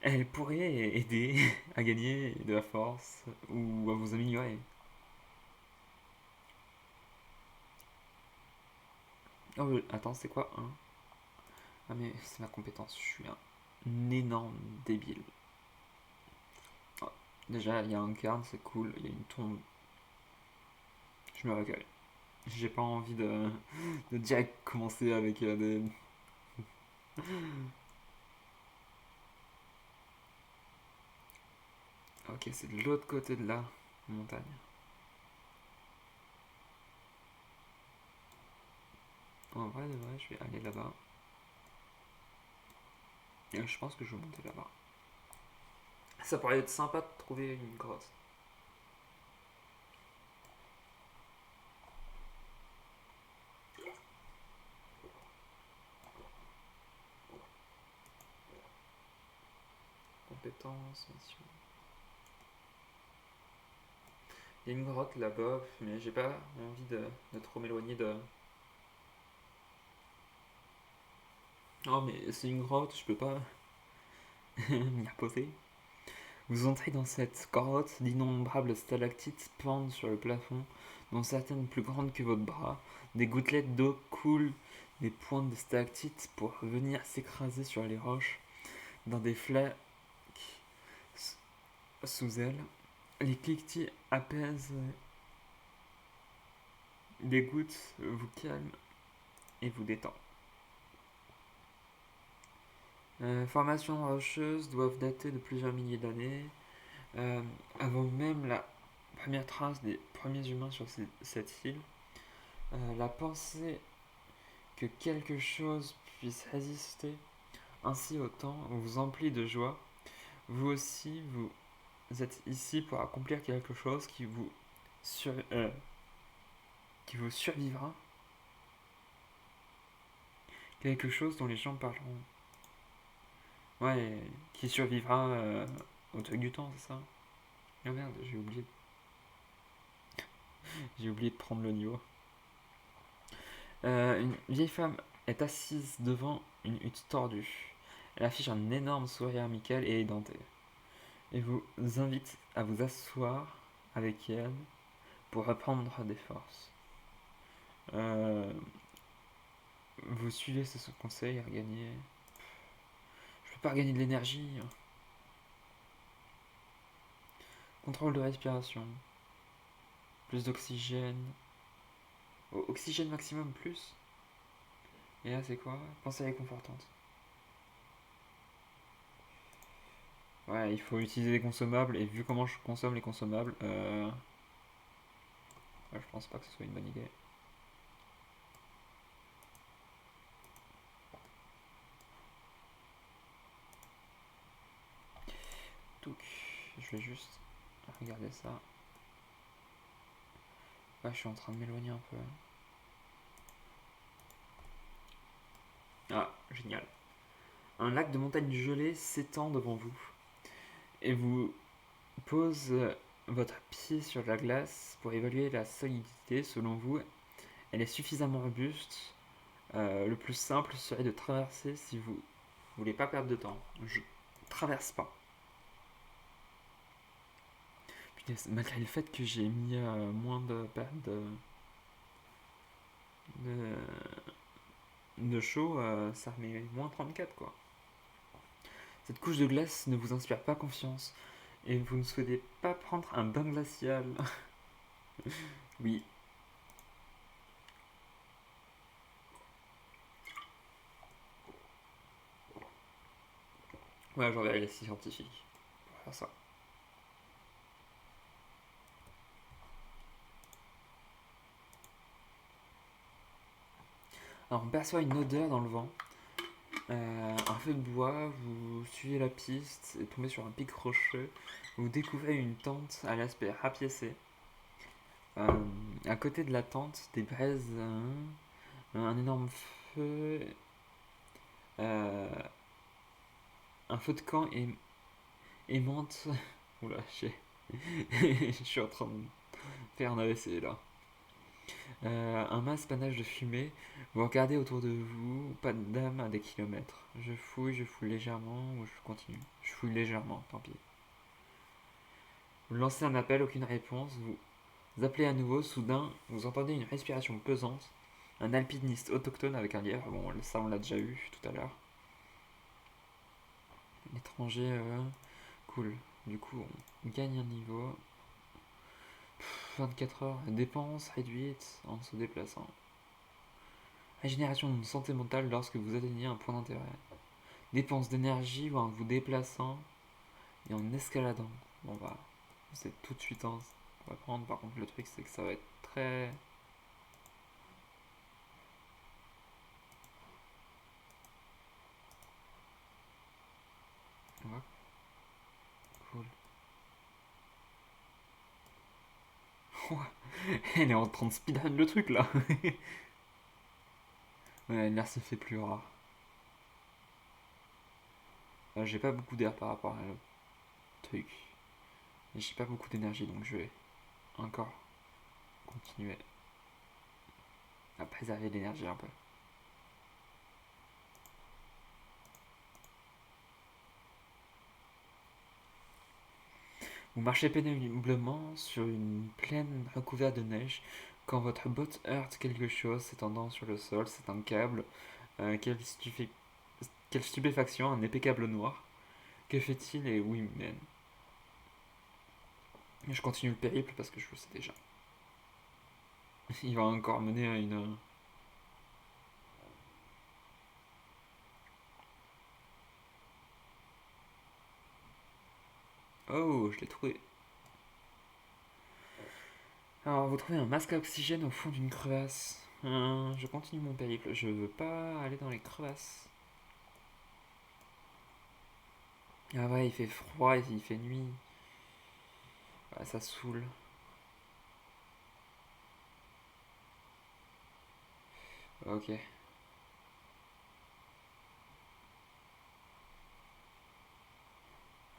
Elles pourraient aider à gagner de la force ou à vous améliorer. Oh, attends, c'est quoi un? Ah, mais c'est ma compétence, je suis un énorme débile. Oh, déjà, il y a un cairn, c'est cool, il y a une tombe. Je me réveille. J'ai pas envie de direct commencer avec des. Ok, c'est de l'autre côté de la montagne. En vrai, de vrai, je vais aller là-bas. Et je pense que je vais monter là-bas. Ça pourrait être sympa de trouver une grotte. Compétences, mission. Il y a une grotte là-bas, mais j'ai pas envie de trop m'éloigner de. Oh, mais c'est une grotte, je peux pas m'y reposer. Vous entrez dans cette grotte, d'innombrables stalactites pendent sur le plafond, dont certaines plus grandes que votre bras. Des gouttelettes d'eau coulent des pointes de stalactites pour venir s'écraser sur les roches dans des flaques sous elles. Les cliquetis apaisent les gouttes, vous calment et vous détendent. Formations rocheuses doivent dater de plusieurs milliers d'années, euh, avant même la première trace des premiers humains sur cette île. La pensée que quelque chose puisse résister ainsi au temps vous emplit de joie. Vous aussi, vous êtes ici pour accomplir quelque chose qui vous survivra, quelque chose dont les gens parleront. Ouais, qui survivra au truc du temps, c'est ça? Oh merde, j'ai oublié de prendre le niveau. Une vieille femme est assise devant une hutte tordue. Elle affiche un énorme sourire amical et édenté, et vous invite à vous asseoir avec elle pour reprendre des forces. Euh, vous suivez ce conseil à regagner. Je peux pas regagner de l'énergie. Contrôle de respiration. Plus d'oxygène. Oxygène maximum plus. Et là, c'est quoi? Pensée réconfortante. Ouais, il faut utiliser les consommables. Et vu comment je consomme les consommables, ouais, je pense pas que ce soit une bonne idée. Donc, je vais juste regarder ça. Ouais, je suis en train de m'éloigner un peu. Ah, génial. Un lac de montagne gelée s'étend devant vous et vous pose votre pied sur la glace pour évaluer la solidité. Selon vous, elle est suffisamment robuste. Le plus simple serait de traverser si vous voulez pas perdre de temps. Je traverse pas. Putain, malgré le fait que j'ai mis moins de perte de, de chaud, ça remet moins 34 quoi. Cette couche de glace ne vous inspire pas confiance et vous ne souhaitez pas prendre un bain glacial. Oui. Ouais, j'enverrai les scientifiques pour faire ça. Alors, on perçoit une odeur dans le vent. Un feu de bois, vous suivez la piste et tombez sur un pic rocheux. Vous découvrez une tente à l'aspect rapiécé. Euh, à côté de la tente, des braises, un énorme feu, euh, un feu de camp aimante. Oula, je suis en train de faire un AVC là. Un mince panache de fumée. Vous regardez autour de vous, pas d'âme à des kilomètres. Je fouille légèrement ou je continue. Je fouille légèrement, tant pis. Vous lancez un appel, aucune réponse. Vous appelez à nouveau, soudain, vous entendez une respiration pesante. Un alpiniste autochtone avec un lièvre. Bon, ça on l'a déjà eu tout à l'heure. L'étranger, cool. Du coup, on gagne un niveau. 24 heures, dépenses réduites en se déplaçant. Régénération de santé mentale lorsque vous atteignez un point d'intérêt. Dépenses d'énergie ou en vous déplaçant et en escaladant. Bon bah, c'est tout de suite hein, on va prendre. Par contre, le truc c'est que ça va être très. Ouais, cool. Elle est en train de speedrun le truc là. Ouais, l'air se fait plus rare. J'ai pas beaucoup d'air par rapport à l'autre truc. Et j'ai pas beaucoup d'énergie donc je vais encore continuer à préserver l'énergie un peu. Vous marchez péniblement sur une plaine recouverte de neige quand votre botte heurte quelque chose s'étendant sur le sol. C'est un câble. Quelle stupéfaction, un épais câble noir. Que fait-il et où il mène? Je continue le périple parce que je le sais déjà. Il va encore mener à une. Oh, je l'ai trouvé. Alors, vous trouvez un masque à oxygène au fond d'une crevasse. Je continue mon périple. Je veux pas aller dans les crevasses. Ah ouais, il fait froid, il fait nuit. Ah, ça saoule. Ok.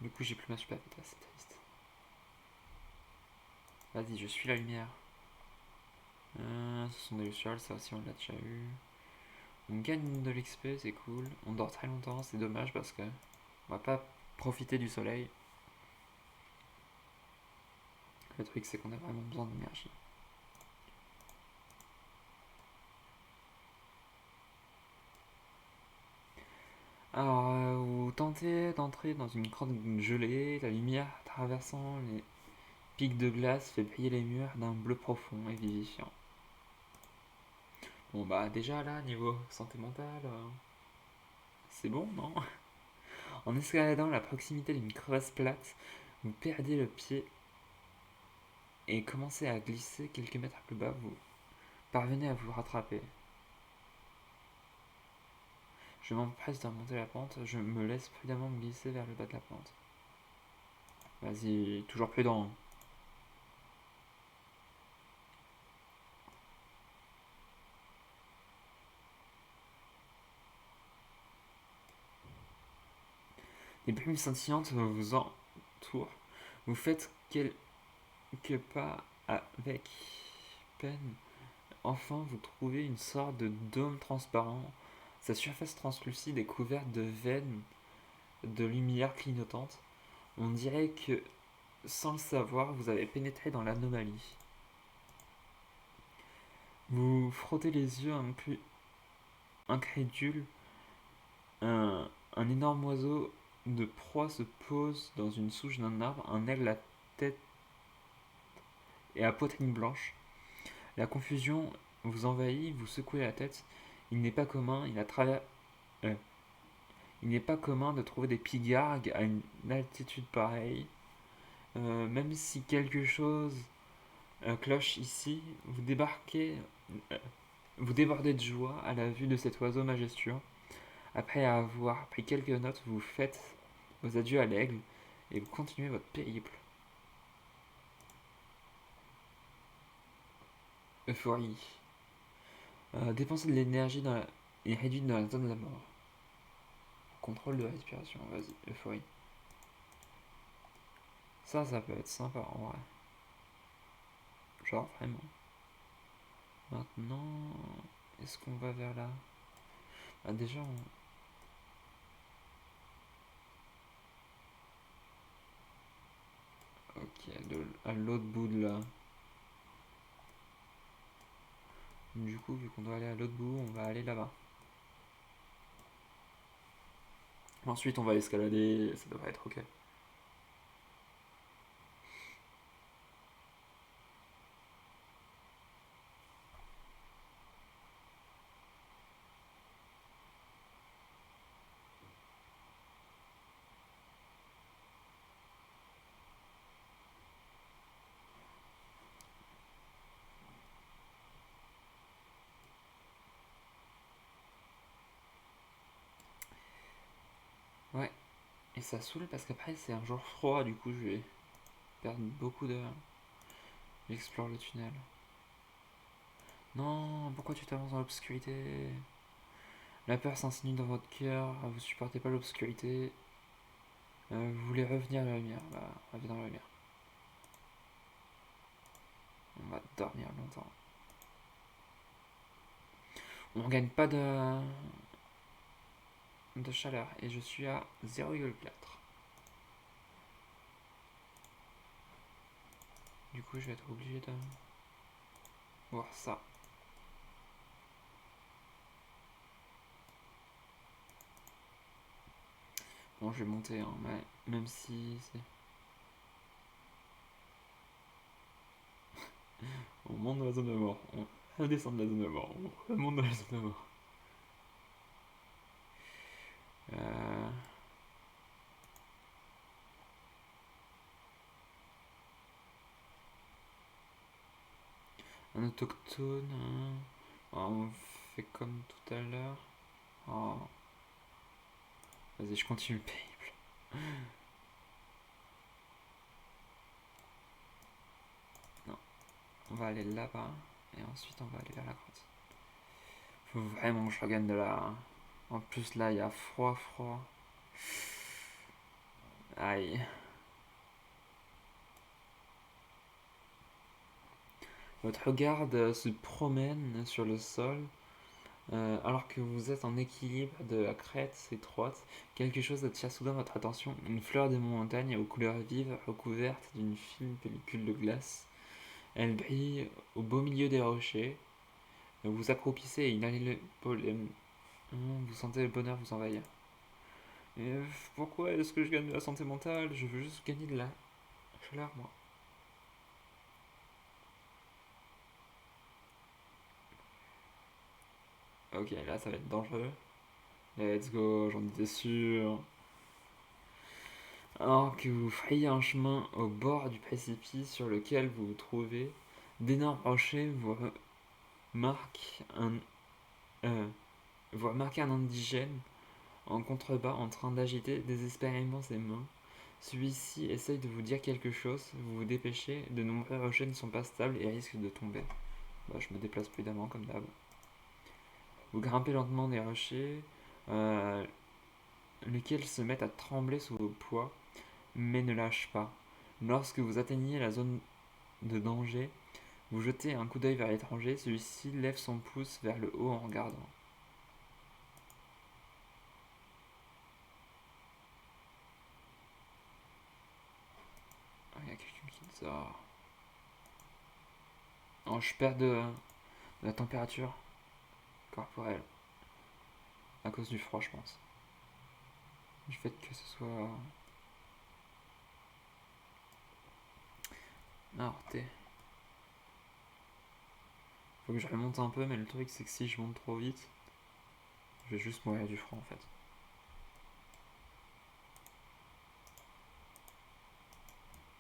Du coup, j'ai plus ma super vitesse, c'est triste. Vas-y, je suis la lumière. Ce sont des lucioles, ça aussi on l'a déjà eu. On gagne de l'XP, c'est cool. On dort très longtemps, c'est dommage parce que on va pas profiter du soleil. Le truc, c'est qu'on a vraiment besoin d'énergie. Alors, vous tentez d'entrer dans une grande gelée, la lumière traversant pic de glace fait briller les murs d'un bleu profond et vivifiant. Bon bah déjà là, niveau santé mentale, c'est bon, non? En escaladant à la proximité d'une crevasse plate, vous perdez le pied et commencez à glisser quelques mètres plus bas, vous parvenez à vous rattraper. Je m'empresse de remonter la pente, je me laisse prudemment me glisser vers le bas de la pente. Vas-y, toujours prudent, hein. Les plumes scintillantes vous entourent. Vous faites quelques pas avec peine. Enfin, vous trouvez une sorte de dôme transparent. Sa surface translucide est couverte de veines de lumière clignotante. On dirait que, sans le savoir, vous avez pénétré dans l'anomalie. Vous frottez les yeux incrédule. Un énorme oiseau de proie se pose dans une souche d'un arbre, un aigle à tête et à poitrine blanche. La confusion vous envahit, vous secouez la tête. Il n'est pas commun, euh, il n'est pas commun de trouver des pigargues à une altitude pareille. Même si quelque chose cloche ici, euh, vous débordez de joie à la vue de cet oiseau majestueux. Après avoir pris quelques notes, vous faites vos adieux à l'aigle et vous continuez votre périple. Euphorie. Dépenser de l'énergie est réduite dans la zone de la mort. Contrôle de respiration, vas-y, euphorie. Ça peut être sympa en vrai. Genre vraiment. Maintenant, est-ce qu'on va vers là? Ah déjà, ok, à l'autre bout de là. Du coup, vu qu'on doit aller à l'autre bout, on va aller là-bas. Ensuite, on va escalader, ça devrait être ok. Ouais, et ça saoule parce qu'après c'est un jour froid, du coup je vais perdre beaucoup d'heures. J'explore le tunnel. Non, pourquoi tu t'avances dans l'obscurité? La peur s'insinue dans votre cœur, vous supportez pas l'obscurité. Vous voulez revenir à la lumière, bah revenez dans la lumière. On va dormir longtemps. On gagne pas de chaleur et je suis à 0,4. Du coup je vais être obligé de voir ça. Bon, je vais monter, hein, mais même si c'est... On monte dans la zone de mort, on redescend de la zone de mort, on remonte dans la zone de mort. Euh... Un autochtone, hein. On fait comme tout à l'heure. Oh. Vas-y, je continue le périple. Non, on va aller là-bas et ensuite on va aller vers la grotte. Faut vraiment que je regagne de là, hein. En plus là, il y a froid, froid. Aïe. Votre garde se promène sur le sol alors que vous êtes en équilibre de la crête étroite. Quelque chose attire soudain votre attention. Une fleur des montagnes aux couleurs vives recouverte d'une fine pellicule de glace. Elle brille au beau milieu des rochers. Vous vous accroupissez et inhalez l'épaule. Vous sentez le bonheur vous envahir. Et pourquoi est-ce que je gagne de la santé mentale? Je veux juste gagner de la chaleur, moi. Ok, là ça va être dangereux. Let's go, j'en étais sûr. Alors que vous frayez un chemin au bord du précipice sur lequel vous vous trouvez, d'énormes rochers marquent un, euh, vous remarquez un indigène en contrebas en train d'agiter désespérément ses mains. Celui-ci essaye de vous dire quelque chose, vous vous dépêchez, de nombreux rochers ne sont pas stables et risquent de tomber. Bah, je me déplace prudemment comme d'hab. Vous grimpez lentement des rochers, euh, lesquels se mettent à trembler sous vos poids, mais ne lâchent pas. Lorsque vous atteignez la zone de danger, vous jetez un coup d'œil vers l'étranger, celui-ci lève son pouce vers le haut en regardant. Ah, il y a quelqu'un qui dort. Oh, je perds de la température corporelle à cause du froid, je pense. Du fait que ce soit Arte. Faut que je remonte un peu, mais le truc c'est que si je monte trop vite, je vais juste mourir du froid en fait.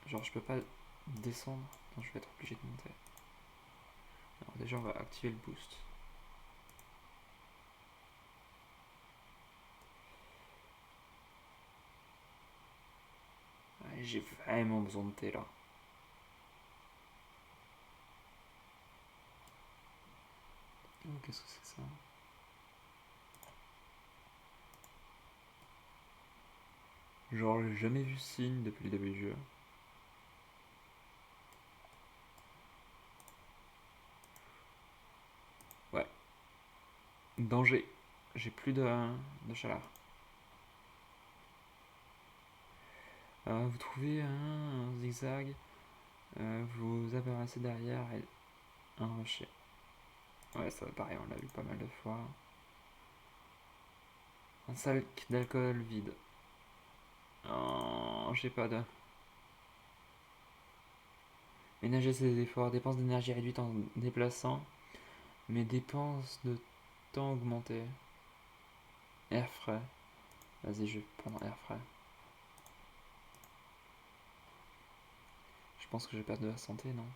Genre je peux pas descendre, donc je vais être obligé de monter. Alors déjà on va activer le boost. Ouais, j'ai vraiment besoin de thé là. Oh, qu'est-ce que c'est que ça? Genre j'ai jamais vu signe depuis le début du jeu. Ouais. Danger. J'ai plus de chaleur. Vous trouvez un zigzag. Vous apparaissez derrière un rocher. Ouais, ça pareil, on l'a vu pas mal de fois. Un sac d'alcool vide. Oh, j'ai pas de. Ménager ses efforts, dépenses d'énergie réduites en déplaçant, mais dépenses de temps augmentées. Air frais. Vas-y, je vais prendre air frais. Je pense que je vais perdre de la santé, non?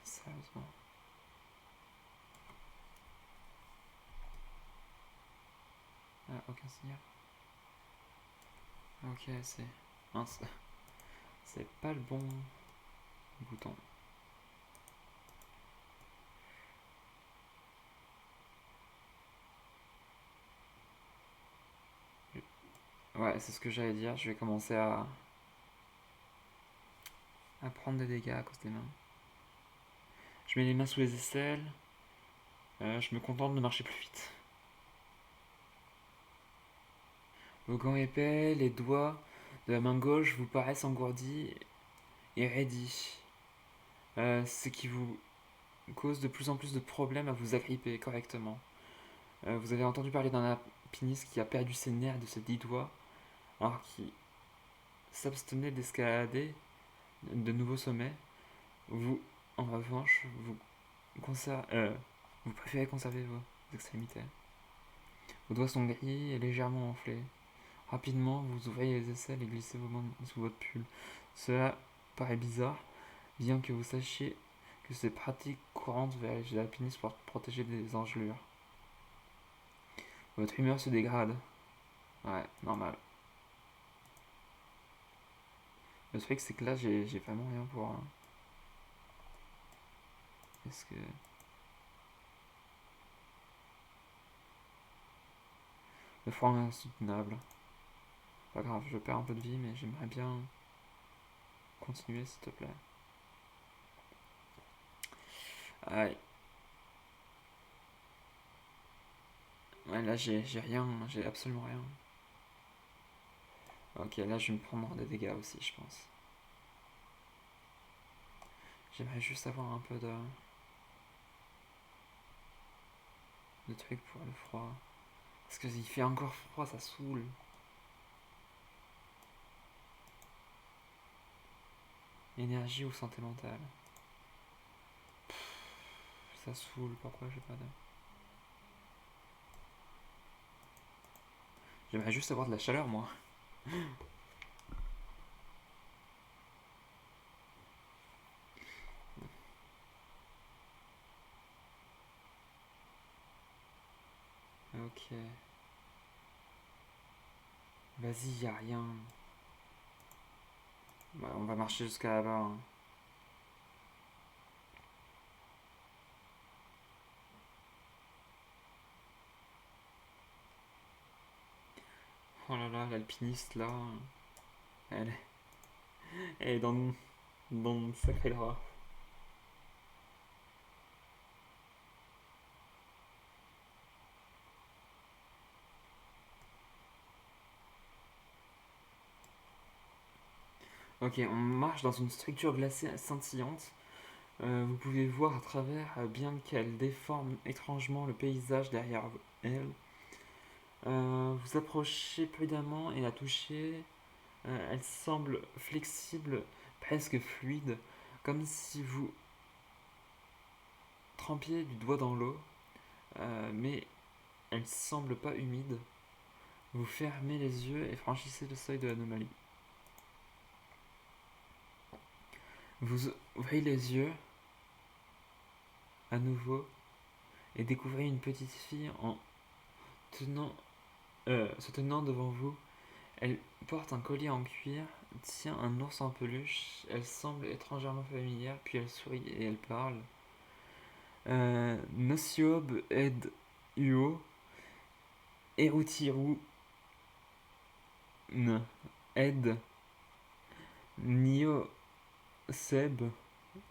Sérieusement. Ah, aucun signal. Ok, c'est. Mince. C'est pas le bon bouton. Ouais, c'est ce que j'allais dire. Je vais commencer à prendre des dégâts à cause des mains. Je mets les mains sous les aisselles. Je me contente de marcher plus vite. Vos gants épais, les doigts de la main gauche vous paraissent engourdis et raidis. Ce qui vous cause de plus en plus de problèmes à vous agripper correctement. Vous avez entendu parler d'un alpiniste qui a perdu ses nerfs de ses 10 doigts alors qu'il s'abstenait d'escalader de nouveaux sommets. Vous, en revanche, vous préférez conserver vos extrémités. Vos doigts sont gris et légèrement enflés. Rapidement, vous ouvrez les aisselles et glissez vos mains sous votre pull. Cela paraît bizarre, bien que vous sachiez que c'est pratique courante vers les alpinistes pour protéger des engelures. Votre humeur se dégrade. Ouais, normal. Le truc, c'est que là, j'ai vraiment rien pour. Est-ce que. Le froid est insoutenable. Pas grave, je perds un peu de vie, mais j'aimerais bien continuer, s'il te plaît. Aïe. Ouais, là, j'ai rien, j'ai absolument rien. Ok, là, je vais me prendre des dégâts aussi, je pense. J'aimerais juste avoir un peu de trucs pour le froid. Parce qu'il fait encore froid, ça saoule. Énergie ou santé mentale. Ça saoule, pourquoi j'ai pas de... J'aimerais juste avoir de la chaleur, moi. Ok. Vas-y, y a rien. Bah, on va marcher jusqu'à là-bas, hein. Oh là là, l'alpiniste là, elle, elle est dans une sacrée drap. Ok, on marche dans une structure glacée scintillante. Vous pouvez voir à travers, bien qu'elle déforme étrangement le paysage derrière elle. Vous approchez prudemment et la touchez. Elle semble flexible, presque fluide, comme si vous trempiez du doigt dans l'eau, mais elle semble pas humide. Vous fermez les yeux et franchissez le seuil de l'anomalie. Vous ouvrez les yeux à nouveau et découvrez une petite fille tenant, se tenant devant vous. Elle porte un collier en cuir, tient un ours en peluche. Elle semble étrangèrement familière, puis elle sourit et elle parle. Nosiob ed uo, erutiru n ed nio seb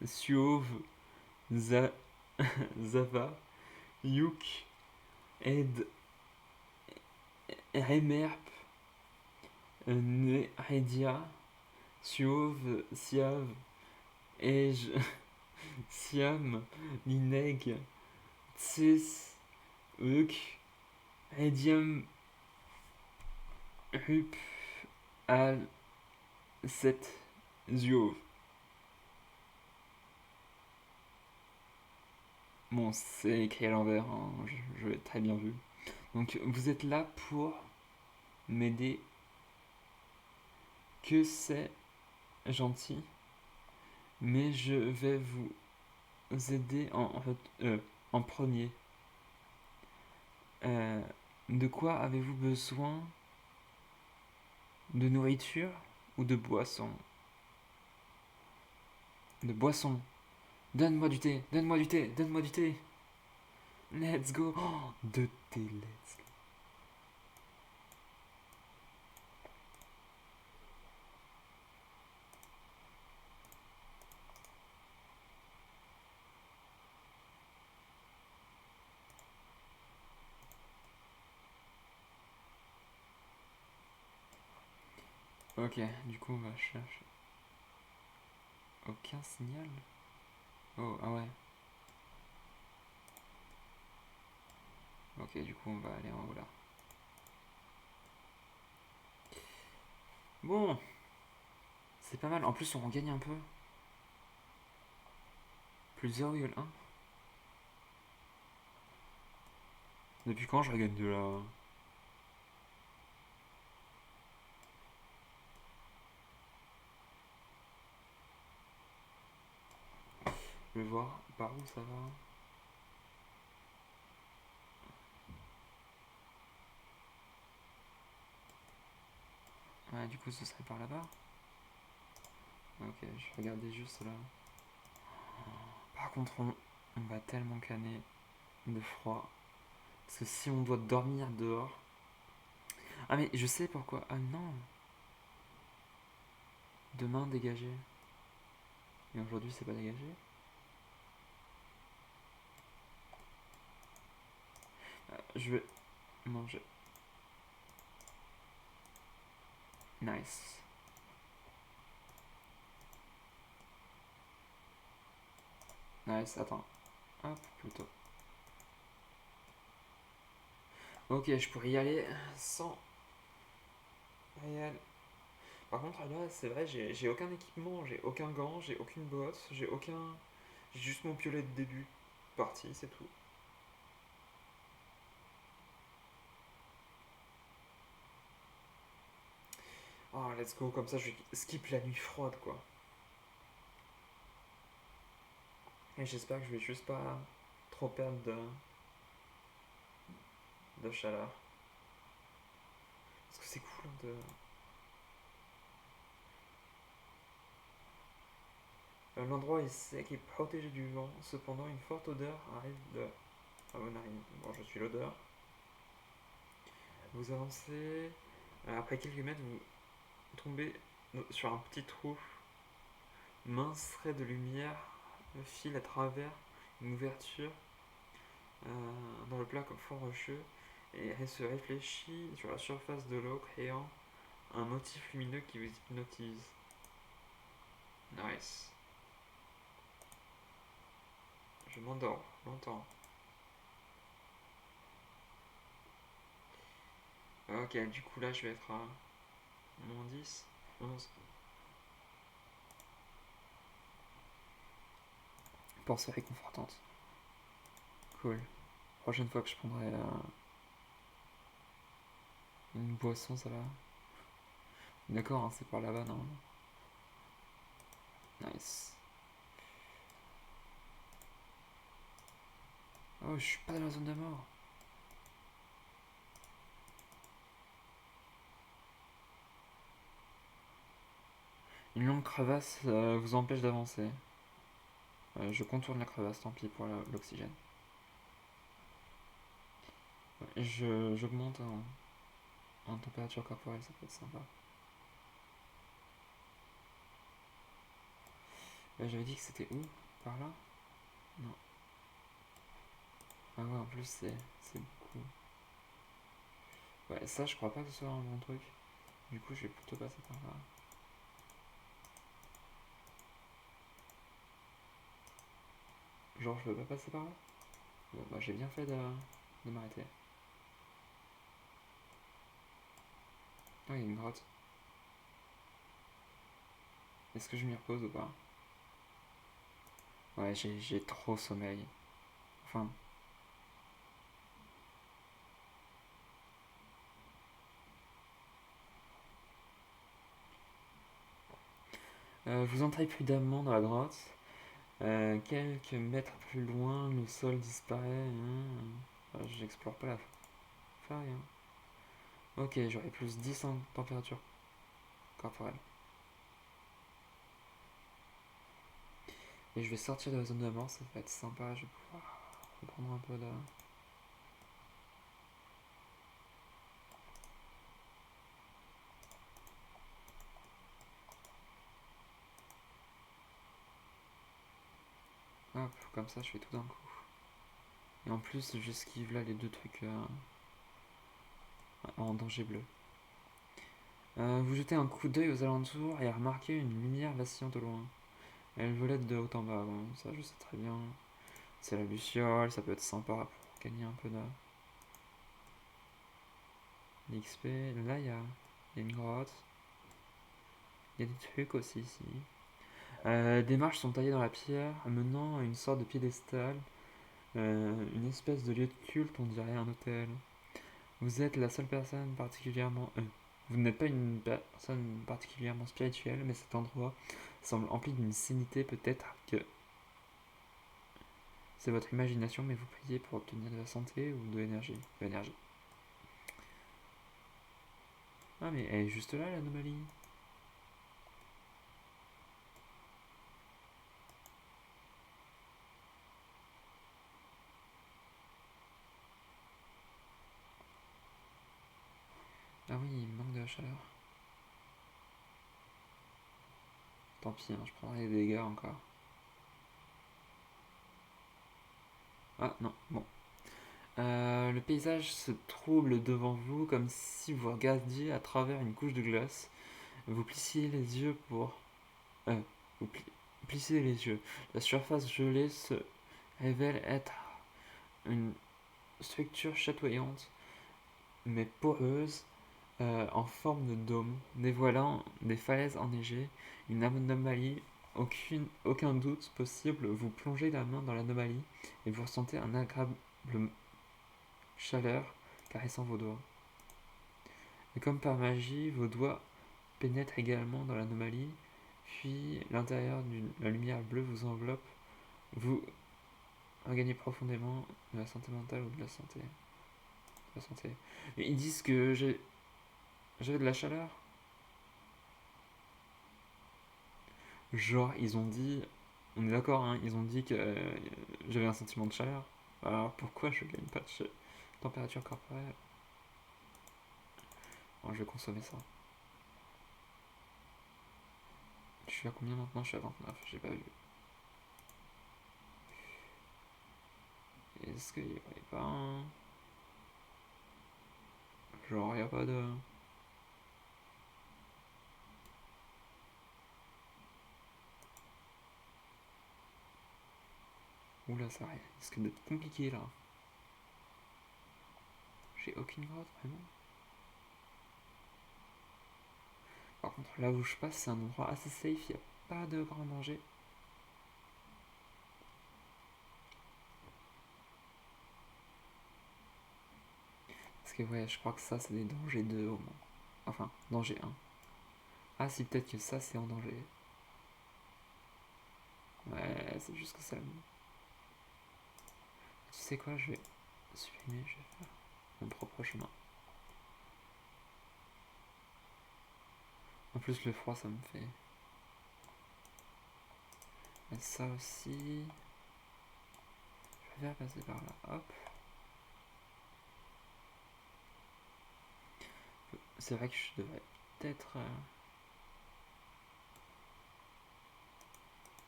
suov zava yuk ed remerp neredia suov siav ej siam lineg tsis uk edium rup al set zuov. Bon, c'est écrit à l'envers, hein, je l'ai très bien vu. Donc, vous êtes là pour m'aider. Que c'est gentil, mais je vais vous aider en premier. Euh, de quoi avez-vous besoin? De nourriture ou de boisson? De boisson. Donne-moi du thé, donne-moi du thé, donne-moi du thé. Let's go. Oh, de thé, let's go. Ok, du coup on va chercher. Aucun signal? Oh, ah ouais. Ok, du coup on va aller en haut là. Bon, c'est pas mal. En plus on gagne un peu. Plus 0,1. Depuis quand je regagne de là? Je vais voir par où ça va. Ouais, du coup, ce serait par là-bas. Ok, je regardais juste là. Par contre, on va tellement canner de froid. Parce que si on doit dormir dehors. Ah, mais je sais pourquoi. Ah non. Demain, dégagé. Et aujourd'hui, c'est pas dégagé. Je vais manger. Nice. Nice, attends. Hop, plutôt. Ok, je pourrais y aller sans réel. Par contre, là, c'est vrai, j'ai aucun équipement, j'ai aucun gant, j'ai aucune botte, j'ai aucun. J'ai juste mon piolet de début. Parti, c'est tout. Oh, let's go, comme ça je skip la nuit froide, quoi. Et j'espère que je vais juste pas trop perdre de chaleur. Parce que c'est cool de. L'endroit est sec et protégé du vent, cependant une forte odeur arrive de. Ah, bon, arrive. Bon, je suis l'odeur. Vous avancez. Après quelques mètres, vous tombez sur un petit trou. Mince ray de lumière file à travers une ouverture dans le plat comme fond rocheux et elle se réfléchit sur la surface de l'eau, créant un motif lumineux qui vous hypnotise. Nice. Je m'endors longtemps. Ok, du coup là je vais être à moins 10, 11. Pensée réconfortante. Cool. Prochaine fois que je prendrai une boisson, ça va. D'accord, hein, c'est par là-bas, non. Nice. Oh, je suis pas dans la zone de mort. Une longue crevasse vous empêche d'avancer. Je contourne la crevasse, tant pis pour l'oxygène. J'augmente en température corporelle, ça peut être sympa. J'avais dit que c'était où? Par là? Non. Ah ouais, en plus c'est beaucoup. Ouais, ça je crois pas que ce soit un bon truc. Du coup, je vais plutôt passer par là. Genre, je veux pas passer par là? Bon, bah j'ai bien fait de m'arrêter. Ah, il y a une grotte. Est-ce que je m'y repose ou pas? Ouais, j'ai trop sommeil. Enfin, vous entrez prudemment dans la grotte. Quelques mètres plus loin, le sol disparaît. J'explore pas la faille. Hein. Ok, j'aurai plus 10 en température corporelle. Et je vais sortir de la zone de mort, ça va être sympa. Je vais pouvoir reprendre un peu de. Hop, comme ça je fais tout d'un coup. Et en plus, j'esquive là les deux trucs en danger bleu. Vous jetez un coup d'œil aux alentours et remarquez une lumière vacillante au loin. Elle volette de haut en bas, bon, ça je sais très bien. C'est la luciole, ça peut être sympa pour gagner un peu d'XP. Là, il y a une grotte. Il y a des trucs aussi ici. Des marches sont taillées dans la pierre, menant à une sorte de piédestal. Une espèce de lieu de culte, on dirait un hôtel. Vous êtes la seule personne particulièrement. Vous n'êtes pas une personne particulièrement spirituelle, mais cet endroit semble empli d'une sénité. Peut-être que c'est votre imagination, mais vous priez pour obtenir de la santé ou de l'énergie. De l'énergie. Ah, mais elle est juste là, l'anomalie. Ah oui, il manque de la chaleur. Tant pis, hein, je prendrai des dégâts encore. Ah non, bon. Le paysage se trouble devant vous comme si vous regardiez à travers une couche de glace. Vous plissiez les yeux pour. Euh, vous plissez les yeux. La surface gelée se révèle être une structure chatoyante mais poreuse en forme de dôme, dévoilant des falaises enneigées, une anomalie, aucun doute possible, vous plongez la main dans l'anomalie et vous ressentez un agréable chaleur caressant vos doigts. Et comme par magie, vos doigts pénètrent également dans l'anomalie, puis l'intérieur de la lumière bleue vous enveloppe, vous regagnez profondément de la santé mentale ou de la santé. Et ils disent que j'avais de la chaleur. Genre, ils ont dit, on est d'accord, hein, ils ont dit que j'avais un sentiment de chaleur. Alors pourquoi je gagne pas de température corporelle? Bon, je vais consommer ça. Je suis à combien maintenant? Je suis à 29, j'ai pas vu. Est-ce qu'il y aurait pas un... Genre, y a pas de... Oula, ça risque d'être compliqué là. J'ai aucune grotte, vraiment. Par contre, là où je passe, c'est un endroit assez safe, y a pas de grand danger. Parce que ouais, je crois que ça, c'est des dangers 2 au moins. Enfin, danger 1. Ah si, peut-être que ça, c'est en danger. Ouais, c'est juste que ça... Tu sais quoi, je vais supprimer, je vais faire mon propre chemin. En plus, le froid, ça me fait... Et ça aussi... Je vais passer par là, hop. C'est vrai que je devrais peut-être...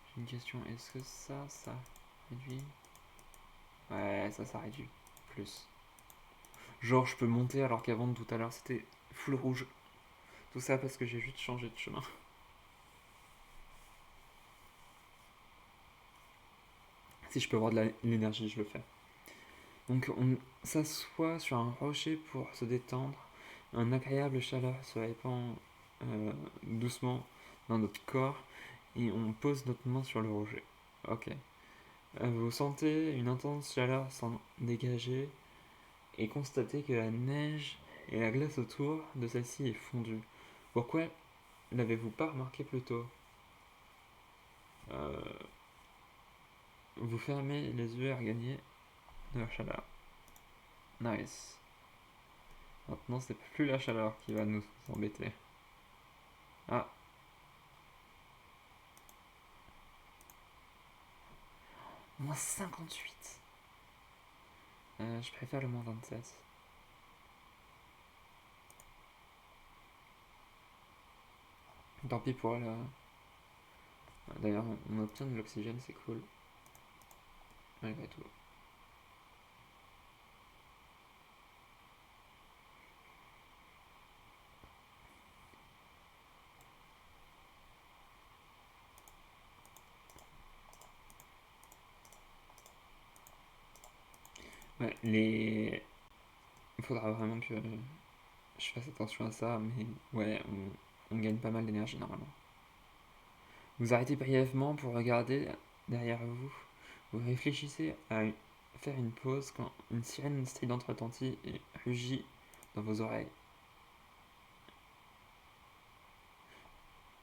J'ai une question, est-ce que ça réduit? Ouais, ça réduit. Plus. Genre, je peux monter alors qu'avant, tout à l'heure, c'était full rouge. Tout ça parce que j'ai juste changé de chemin. Si je peux avoir de l'énergie, je le fais. Donc, on s'assoit sur un rocher pour se détendre. Un agréable chaleur se répand doucement dans notre corps et on pose notre main sur le rocher. Ok. Vous sentez une intense chaleur s'en dégager et constatez que la neige et la glace autour de celle-ci est fondue. Pourquoi l'avez-vous pas remarqué plus tôt? Euh, Vous fermez les yeux et regagnez de la chaleur. Nice. Maintenant, c'est plus la chaleur qui va nous embêter. Ah, moins 58. Je préfère le moins 27. Tant pis pour la... D'ailleurs, on obtient de l'oxygène, c'est cool. Malgré tout. Ouais, les... Il faudra vraiment que je fasse attention à ça, mais ouais, on gagne pas mal d'énergie normalement. Vous arrêtez brièvement pour regarder derrière vous. Vous réfléchissez à faire une pause quand une sirène stridente retentit et rugit dans vos oreilles.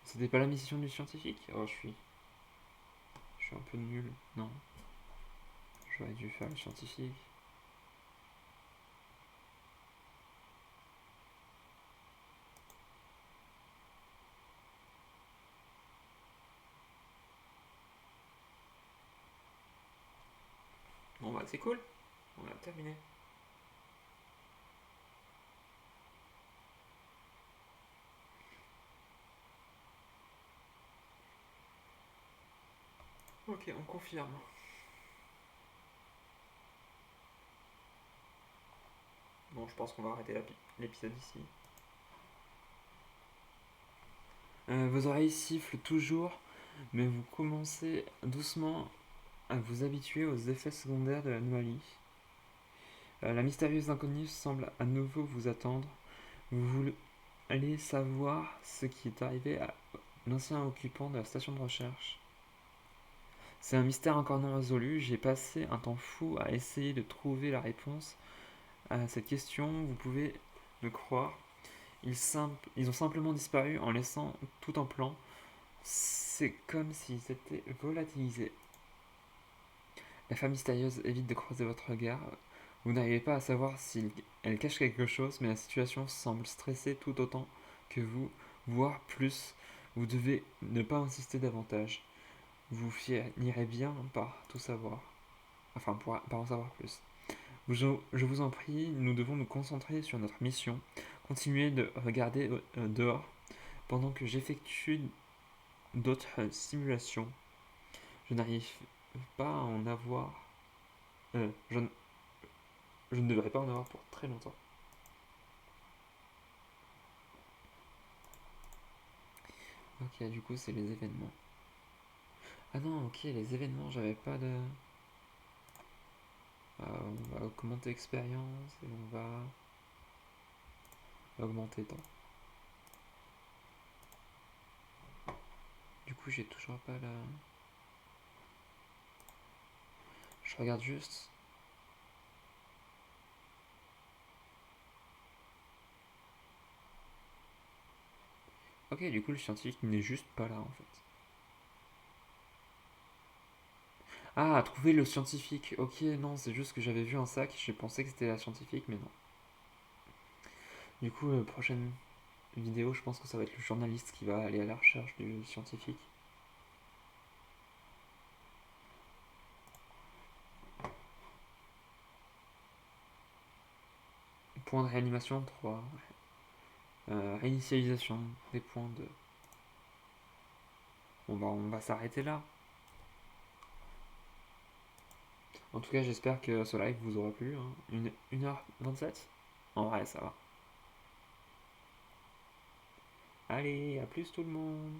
C'était pas la mission du scientifique? Oh, je suis un peu nul. Non, j'aurais dû faire le scientifique. Bon bah c'est cool, on a terminé. Ok, on confirme. Bon, je pense qu'on va arrêter l'épisode ici. Vos oreilles sifflent toujours, mais vous commencez doucement à vous habituer aux effets secondaires de l'anomalie. La mystérieuse inconnue semble à nouveau vous attendre. Vous allez savoir ce qui est arrivé à l'ancien occupant de la station de recherche. C'est un mystère encore non résolu. J'ai passé un temps fou à essayer de trouver la réponse à cette question. Vous pouvez me croire. Ils ont simplement disparu en laissant tout en plan. C'est comme s'ils étaient volatilisés. La femme mystérieuse évite de croiser votre regard. Vous n'arrivez pas à savoir si elle cache quelque chose, mais la situation semble stresser tout autant que vous, voire plus. Vous devez ne pas insister davantage. Vous finirez bien par tout savoir. Enfin, par en savoir plus. Je vous en prie, nous devons nous concentrer sur notre mission. Continuez de regarder dehors pendant que j'effectue d'autres simulations. Je n'arrive pas à en avoir. euh, je, je ne devrais pas en avoir pour très longtemps. Ok, du coup, c'est les événements. Ah non, ok, les événements, j'avais pas de. On va augmenter expérience et on va augmenter temps. Du coup, j'ai toujours pas la. Je regarde juste. Ok, du coup, le scientifique n'est juste pas là en fait. Ah, trouver le scientifique. Ok, non, c'est juste que j'avais vu un sac, j'ai pensé que c'était la scientifique, mais non. Du coup, prochaine vidéo, je pense que ça va être le journaliste qui va aller à la recherche du scientifique. Point de réanimation 3. Réinitialisation des points de. Bon bah on va s'arrêter là. En tout cas j'espère que ce live vous aura plu. Hein. 1h27. En vrai ça va. Allez, à plus tout le monde.